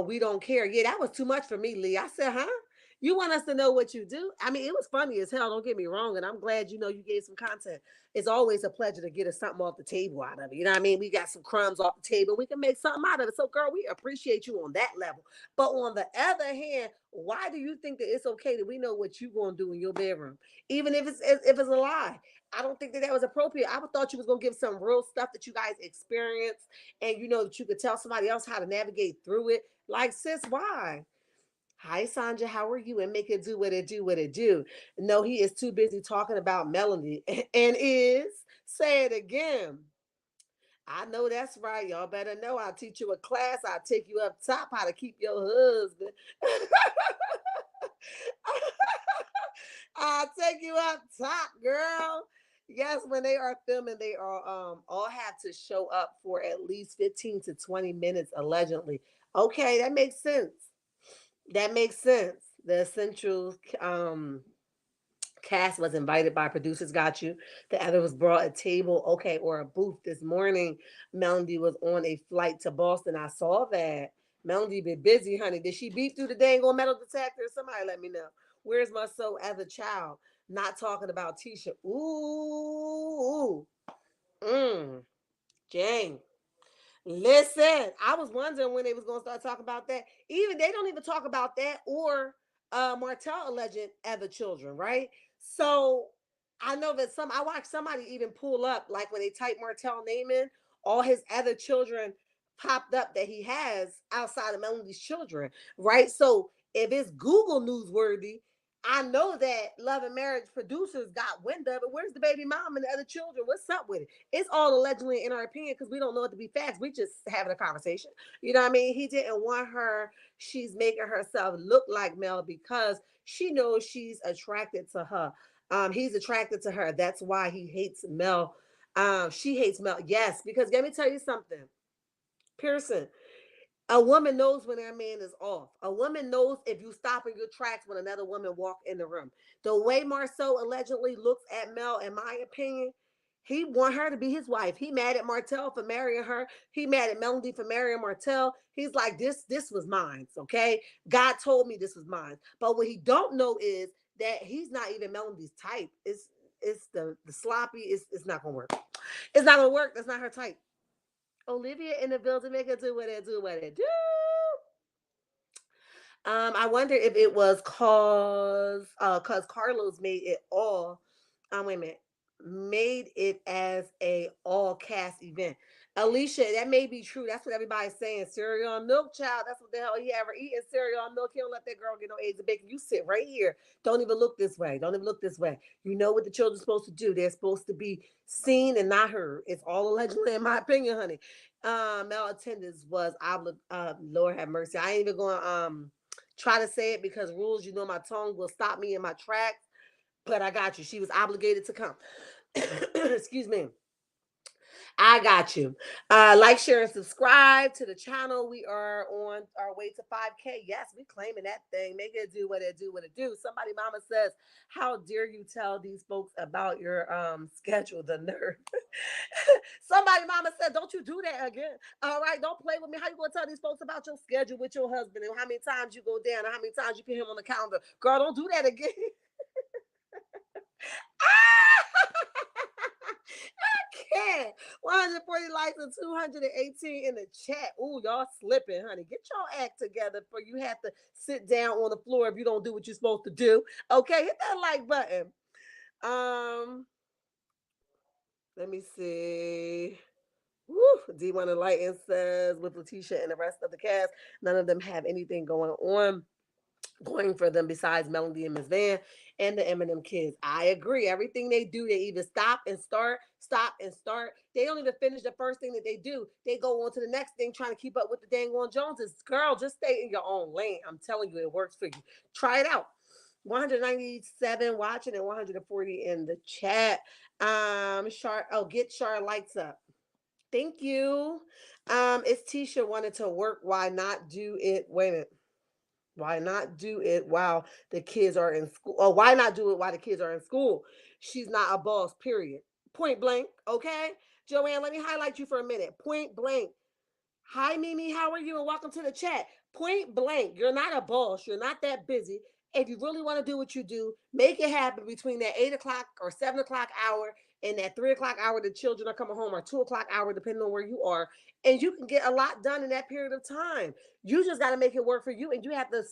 We don't care. Yeah, that was too much for me, Lee. I said, huh? You want us to know what you do? I mean, it was funny as hell. Don't get me wrong, and I'm glad you gave some content. It's always a pleasure to get us something off the table out of it. You know what I mean? We got some crumbs off the table. We can make something out of it. So, girl, we appreciate you on that level. But on the other hand, why do you think that it's okay that we know what you gonna do in your bedroom? Even if it's a lie. I don't think that that was appropriate. I thought you was gonna give some real stuff that you guys experienced, and that you could tell somebody else how to navigate through it. Like, sis, why? Hi, Sandra. How are you? And make it do what it do, what it do. No, he is too busy talking about Melanie and is. Say it again. I know that's right. Y'all better know. I'll teach you a class. I'll take you up top how to keep your husband. I'll take you up top, girl. Yes, when they are filming, they are all have to show up for at least 15 to 20 minutes allegedly. Okay, that makes sense. That makes sense. The essential cast was invited by producers, got you. The other was brought a table, okay, or a booth. This morning, Melody was on a flight to Boston. I saw that. Melody been busy, honey. Did she beep through the dang on metal detector? Somebody let me know. Where's my soul as a child? Not talking about Tisha. Ooh. Mmm. Jane. Listen, I was wondering when they was gonna start talking about that. Even they don't even talk about that or Martell alleged other children, right? So I know that I watched somebody even pull up like when they type Martell name in, all his other children popped up that he has outside of Melody's children, right? So if it's Google newsworthy, I know that Love and Marriage producers got wind of it. Where's the baby mom and the other children? What's up with it? It's all allegedly in our opinion because we don't know it to be facts. We just having a conversation. You know what I mean? He didn't want her. She's making herself look like Mel because she knows she's attracted to her. He's attracted to her. That's why he hates Mel. She hates Mel. Yes, because let me tell you something. Pearson, a woman knows when their man is off. A woman knows if you stop in your tracks when another woman walk in the room. The way Marceau allegedly looks at Mel, in my opinion, he want her to be his wife. He mad at Martell for marrying her. He mad at Melody for marrying Martell. He's like, this was mine, okay? God told me this was mine. But what he don't know is that he's not even Melody's type. It's the sloppy. It's not gonna work. It's not gonna work. That's not her type. Olivia in the building, make it do what it do, what it do. I wonder if it was cause Carlos made it all. Wait a minute, made it as a all cast event. Alicia, that may be true. That's what everybody's saying. Cereal and milk, child. That's what the hell he ever eating. Cereal and milk. He don't let that girl get no eggs and bacon. You sit right here. Don't even look this way. Don't even look this way. You know what the children's supposed to do. They're supposed to be seen and not heard. It's all allegedly, in my opinion, honey. Male attendance was Lord have mercy. I ain't even going try to say it because rules, my tongue will stop me in my tracks. But I got you. She was obligated to come. Excuse me. I got you. Like, share, and subscribe to the channel. We are on our way to 5K. Yes, we claiming that thing. Make it do what it do, what it do. Somebody mama says, how dare you tell these folks about your schedule, the nerve. Somebody mama said, don't you do that again. All right, don't play with me. How you gonna tell these folks about your schedule with your husband and how many times you go down and how many times you put him on the calendar? Girl, don't do that again. Can 140 likes and 218 in the chat. Ooh, y'all slipping, honey. Get your act together for you have to sit down on the floor if you don't do what you're supposed to do. Okay, hit that like button. Um, let me see. Woo, D1 Enlighten says with Letitia and the rest of the cast, none of them have anything going for them besides Melody and Miss Van and the Eminem kids. I agree. Everything they do, they either stop and start, stop and start. They don't even finish the first thing that they do. They go on to the next thing trying to keep up with the dang on Joneses. Girl, just stay in your own lane. I'm telling you, it works for you. Try it out. 197 watching and 140 in the chat. Get Char lights up. Thank you. It's Tisha wanted to work. Why not do it? Wait a minute. Why not do it while the kids are in school? Or why not do it while the kids are in school? She's not a boss, period. Point blank, okay? Joanne, let me highlight you for a minute. Point blank. Hi, Mimi, how are you? And welcome to the chat. Point blank, you're not a boss. You're not that busy. If you really want to do what you do, make it happen between that 8 o'clock or 7 o'clock hour and that 3 o'clock hour the children are coming home or 2 o'clock hour, depending on where you are. And you can get a lot done in that period of time. You just got to make it work for you. And you have to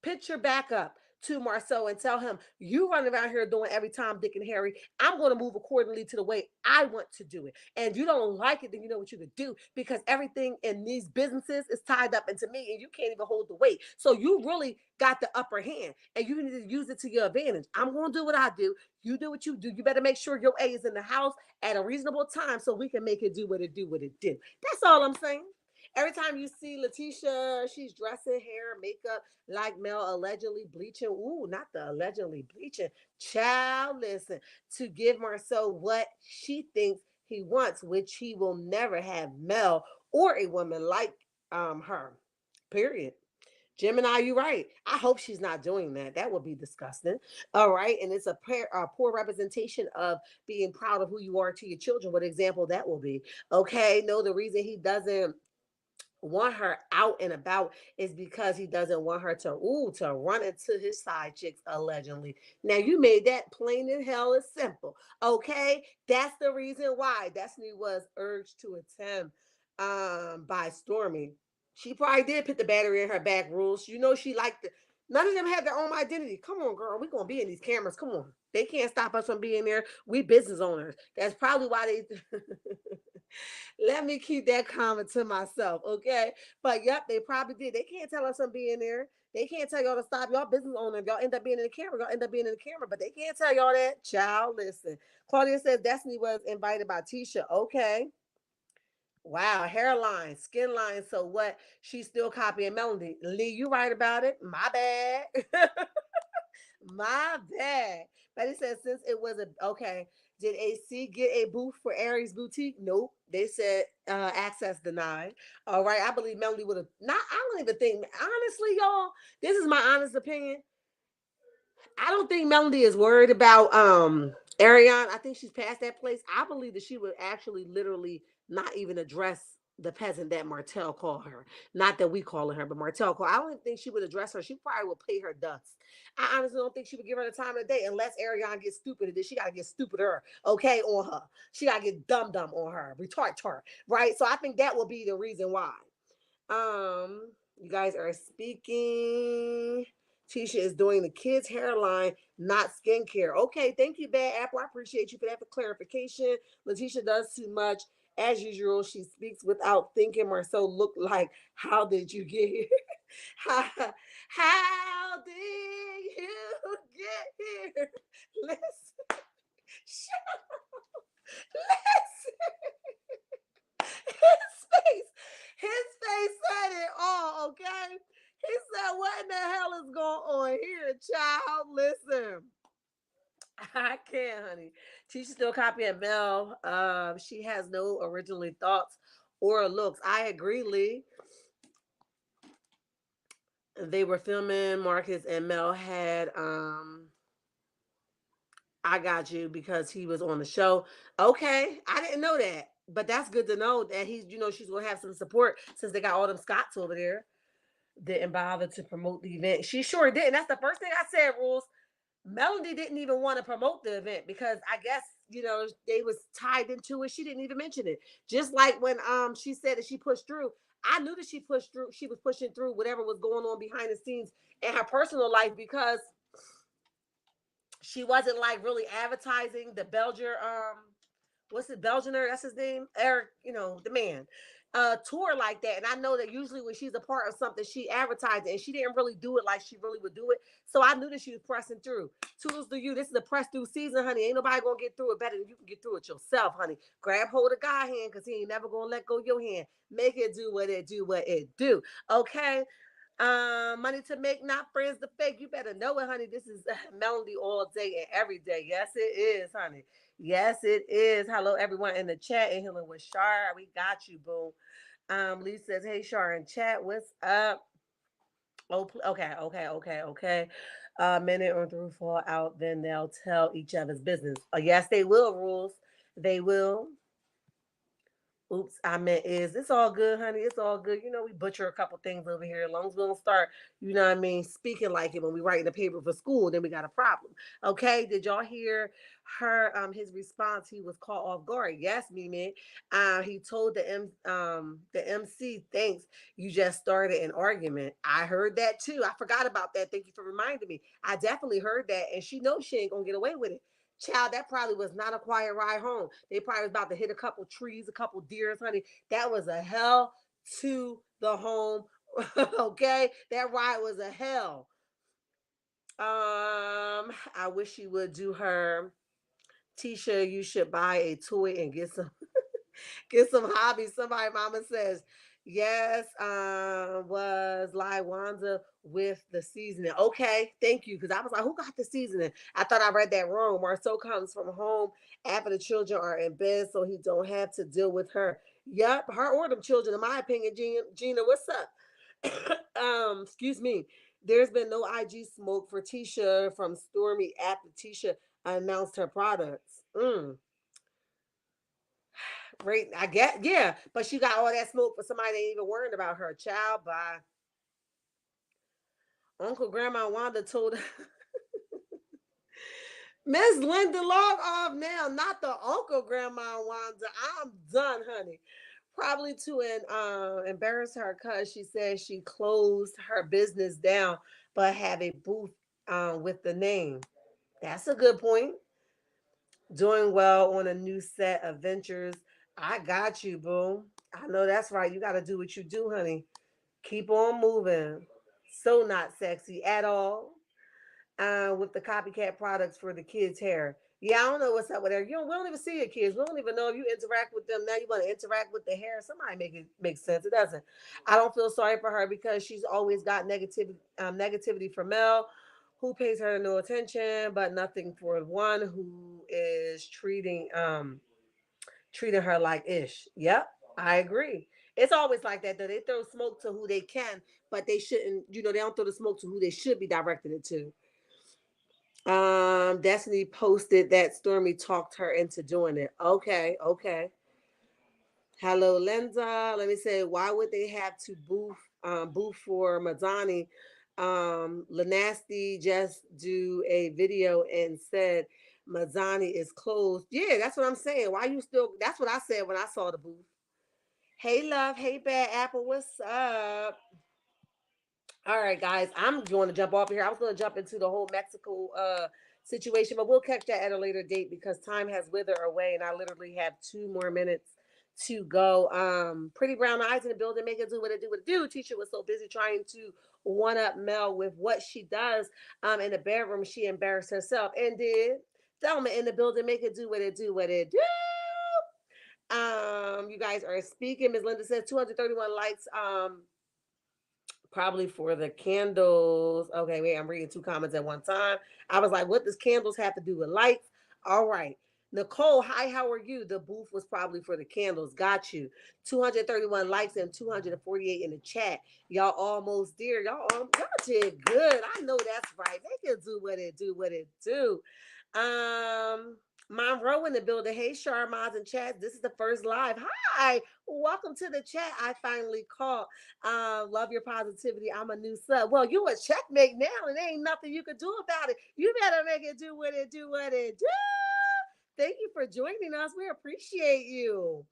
pitch your back up to Marcel and tell him, you run around here doing every Tom, Dick, and Harry. I'm going to move accordingly to the way I want to do it. And if you don't like it, then you know what you could do, because everything in these businesses is tied up into me and you can't even hold the weight. So you really got the upper hand and you need to use it to your advantage. I'm going to do what I do. You do what you do. You better make sure your A is in the house at a reasonable time so we can make it do what it do, what it do. That's all I'm saying. Every time you see Letitia, she's dressing, hair, makeup, like Mel allegedly bleaching. Ooh, not the allegedly bleaching. Child, listen, to give Marcel what she thinks he wants, which he will never have Mel or a woman like her. Period. Gemini, you right. I hope she's not doing that. That would be disgusting. All right. And it's a poor representation of being proud of who you are to your children. What example that will be. Okay. No, the reason he doesn't want her out and about is because he doesn't want her to run into his side chicks allegedly. Now you made that plain in hell is simple. Okay, that's the reason why Destiny was urged to attempt by Stormy. She probably did put the battery in her back, rules. You know she liked it. None of them have their own identity. Come on, girl. We're gonna be in these cameras. Come on. They can't stop us from being there. We business owners. That's probably why they let me keep that comment to myself, okay? But yep, they probably did. They can't tell us I'm being there. They can't tell y'all to stop y'all business owner. If y'all end up being in the camera, y'all end up being in the camera. But they can't tell y'all that. Child, listen. Claudia says Destiny was invited by Tisha. Okay. Wow, hairline, skin line. So what? She's still copying Melody. Lee, you right about it. My bad. My bad. But it says since it was a okay, did AC get a booth for Aries Boutique? Nope. They said access denied. All right. I believe Melody would have not. I don't even think honestly, y'all. This is my honest opinion. I don't think Melody is worried about Ariane. I think she's past that place. I believe that she would actually literally not even address the peasant that Martell called her. Not that we calling her, but Martell called. I don't think she would address her. She probably would pay her dust. I honestly don't think she would give her the time of the day unless Ariane gets stupid. And then she gotta get stupider, okay, on her. She gotta get dumb on her, retard her, right? So I think that will be the reason why. You guys are speaking. Tisha is doing the kids' hairline, not skincare. Okay, thank you, Bad Apple. I appreciate you for that for clarification. Letitia does too much. As usual, she speaks without thinking. Marcel look like, how did you get here? how did you get here? Listen, listen. His face said it all, okay? He said, what in the hell is going on here, child? Listen. I can't, honey. She's still copying Mel. She has no original thoughts or looks. I agree, Lee. They were filming. Marcus and Mel had I got you because he was on the show. Okay, I didn't know that, but that's good to know that he's. She's gonna have some support since they got all them Scots over there. Didn't bother to promote the event. She sure didn't. That's the first thing I said. Rules. Melody didn't even want to promote the event because I guess they was tied into it. She didn't even mention it. Just like when she said that she pushed through. I knew that she pushed through. She was pushing through whatever was going on behind the scenes in her personal life because she wasn't like really advertising the Belgier what's it, Belgianer, that's his name, Eric, the man, tour like that. And I know that usually when she's a part of something, she advertised it, and she didn't really do it like she really would do it. So I knew that she was pressing through. Toodles to you. This is a press through season, honey. Ain't nobody gonna get through it better than you can get through it yourself, honey. Grab hold of God's hand because he ain't never gonna let go of your hand. Make it do what it do, what it do. Okay. Money to make, not friends to fake. You better know it, honey. This is Melody all day and every day. Yes, it is, honey. Yes, it is. Hello, everyone in the chat and Healing with Shar. We got you, boo. Lee says, "Hey, Shar in chat. What's up?" Oh, okay, okay, okay, okay. Minute or through fall out, then they'll tell each other's business. Yes, they will. Rules. They will. Oops, I meant is. It's all good, honey. It's all good. We butcher a couple things over here. As long as we don't start, speaking like it when we write the paper for school, then we got a problem. Okay. Did y'all hear his response? He was caught off guard. Yes, Mimi. He told the MC, thanks. You just started an argument. I heard that too. I forgot about that. Thank you for reminding me. I definitely heard that, and she knows she ain't gonna get away with it. Child, that probably was not a quiet ride home. They probably was about to hit a couple trees, a couple deers, honey. That was a hell to the home. Okay, that ride was a hell. I wish she would do her. Tisha, you should buy a toy and get some hobbies. Somebody mama says, yes, was Wanda with the seasoning. Okay, thank you. Because I was like, who got the seasoning? I thought I read that wrong. Marceau comes from home after the children are in bed, so he don't have to deal with her. Yep, her or them children, in my opinion. Gina, what's up? Excuse me. There's been no IG smoke for Tisha from Stormy after Tisha announced her products. Right, I get, yeah, but she got all that smoke for somebody that ain't even worried about her child. By Uncle Grandma Wanda told Miss Linda, log off now, not the Uncle Grandma Wanda. I'm done, honey. Probably to embarrass her because she said she closed her business down, but have a booth with the name. That's a good point. Doing well on a new set of ventures. I got you, boo. I know that's right. You got to do what you do, honey. Keep on moving. So not sexy at all. With the copycat products for the kids' hair. Yeah, I don't know what's up with her. We don't even see your kids. We don't even know if you interact with them. Now you want to interact with the hair. Somebody make it make sense. It doesn't. I don't feel sorry for her because she's always got negativity from Mel, who pays her no attention, but nothing for one who is treating her like ish. Yep, I agree. It's always like that though. They throw smoke to who they can, but they shouldn't. They don't throw the smoke to who they should be directing it to. Destiny posted that Stormy talked her into doing it. Okay, okay. Hello, Linda. Let me say, why would they have to booth for Madani? Lanasty just do a video and said Madani is closed. Yeah, that's what I'm saying. Why you still? That's what I said when I saw the booth. Hey, love. Hey, bad apple. What's up? All right, guys, I'm going to jump off here. I was going to jump into the whole Mexico situation, but we'll catch that at a later date because time has withered away, and I literally have 2 more minutes to go. Pretty brown eyes in the building, make it do what it do. What it do. Teacher was so busy trying to one up Mel with what she does in the bedroom. She embarrassed herself and did. Thelma in the building, make it do what it do. What it do. You guys are speaking. Ms. Linda says 231 likes. Probably for the candles. Okay, wait, I'm reading two comments at one time. I was like, what does candles have to do with lights? All right. Nicole, hi, how are you? The booth was probably for the candles. Got you. 231 likes and 248 in the chat. Y'all almost there. Y'all did good. I know that's right. They can do what it do, what it do. Um, Monroe in the building. Hey, Charmaz and Chad. This is the first live. Hi, welcome to the chat. I finally called. Love your positivity. I'm a new sub. Well, you a checkmate now, and there ain't nothing you can do about it. You better make it do what it do, what it do. Thank you for joining us. We appreciate you.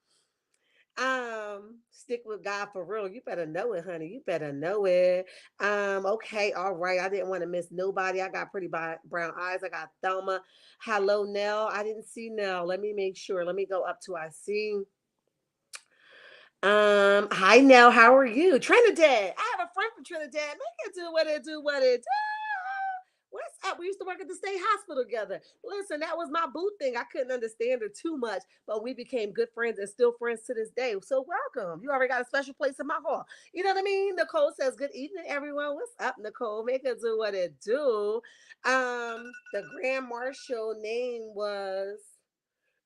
Stick with God for real. You better know it, honey. You better know it. Okay, all right. I didn't want to miss nobody. I got pretty brown eyes. I got Thelma. Hello, Nell. I didn't see Nell. Let me make sure. Let me go up to I see. Hi Nell, how are you? Trinidad. I have a friend from Trinidad. Make it do what it do, what it do. What's up? We used to work at the state hospital together. Listen, that was my boo thing. I couldn't understand her too much, but we became good friends and still friends to this day. So welcome. You already got a special place in my heart. You know what I mean? Nicole says, "Good evening, everyone. What's up, Nicole? Make it do what it do." The Grand Marshal name was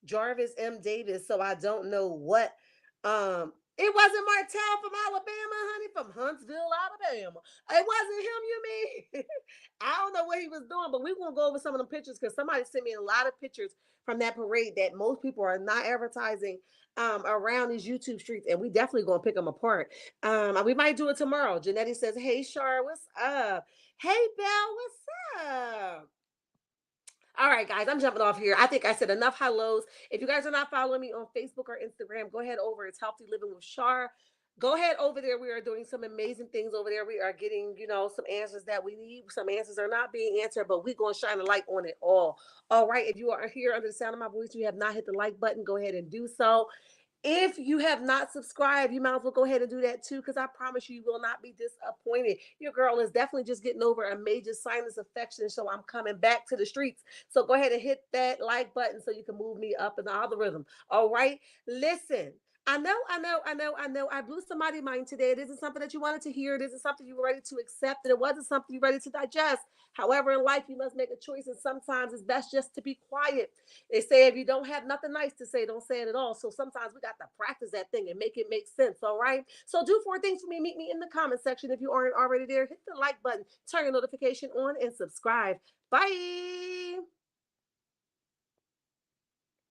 Jarvis M. Davis, so I don't know what. It wasn't Martell from Alabama, honey, from Huntsville, Alabama. It wasn't him, you mean? I don't know what he was doing, but we're gonna go over some of the pictures because somebody sent me a lot of pictures from that parade that most people are not advertising around these YouTube streets, and we definitely gonna pick them apart. We might do it tomorrow. Janetti says, "Hey, Shar, what's up? Hey, Belle, what's up?" All right, guys, I'm jumping off here. I think I said enough hellos. If you guys are not following me on Facebook or Instagram, go ahead over. It's Healthy Living with Shar. Go ahead over there. We are doing some amazing things over there. We are getting, some answers that we need. Some answers are not being answered, but we're going to shine a light on it all. All right. If you are here under the sound of my voice, you have not hit the like button, go ahead and do so. If you have not subscribed, you might as well go ahead and do that too, because I promise you, you will not be disappointed. Your girl is definitely just getting over a major sinus infection, so I'm coming back to the streets. So go ahead and hit that like button so you can move me up in the algorithm. All right, listen. I know. I blew somebody's mind today. It isn't something that you wanted to hear. It isn't something you were ready to accept, and it wasn't something you're ready to digest. However, in life, you must make a choice, and sometimes it's best just to be quiet. They say if you don't have nothing nice to say, don't say it at all. So sometimes we got to practice that thing and make it make sense. All right. So do four things for me. Meet me in the comment section if you aren't already there. Hit the like button, turn your notification on, and subscribe. Bye.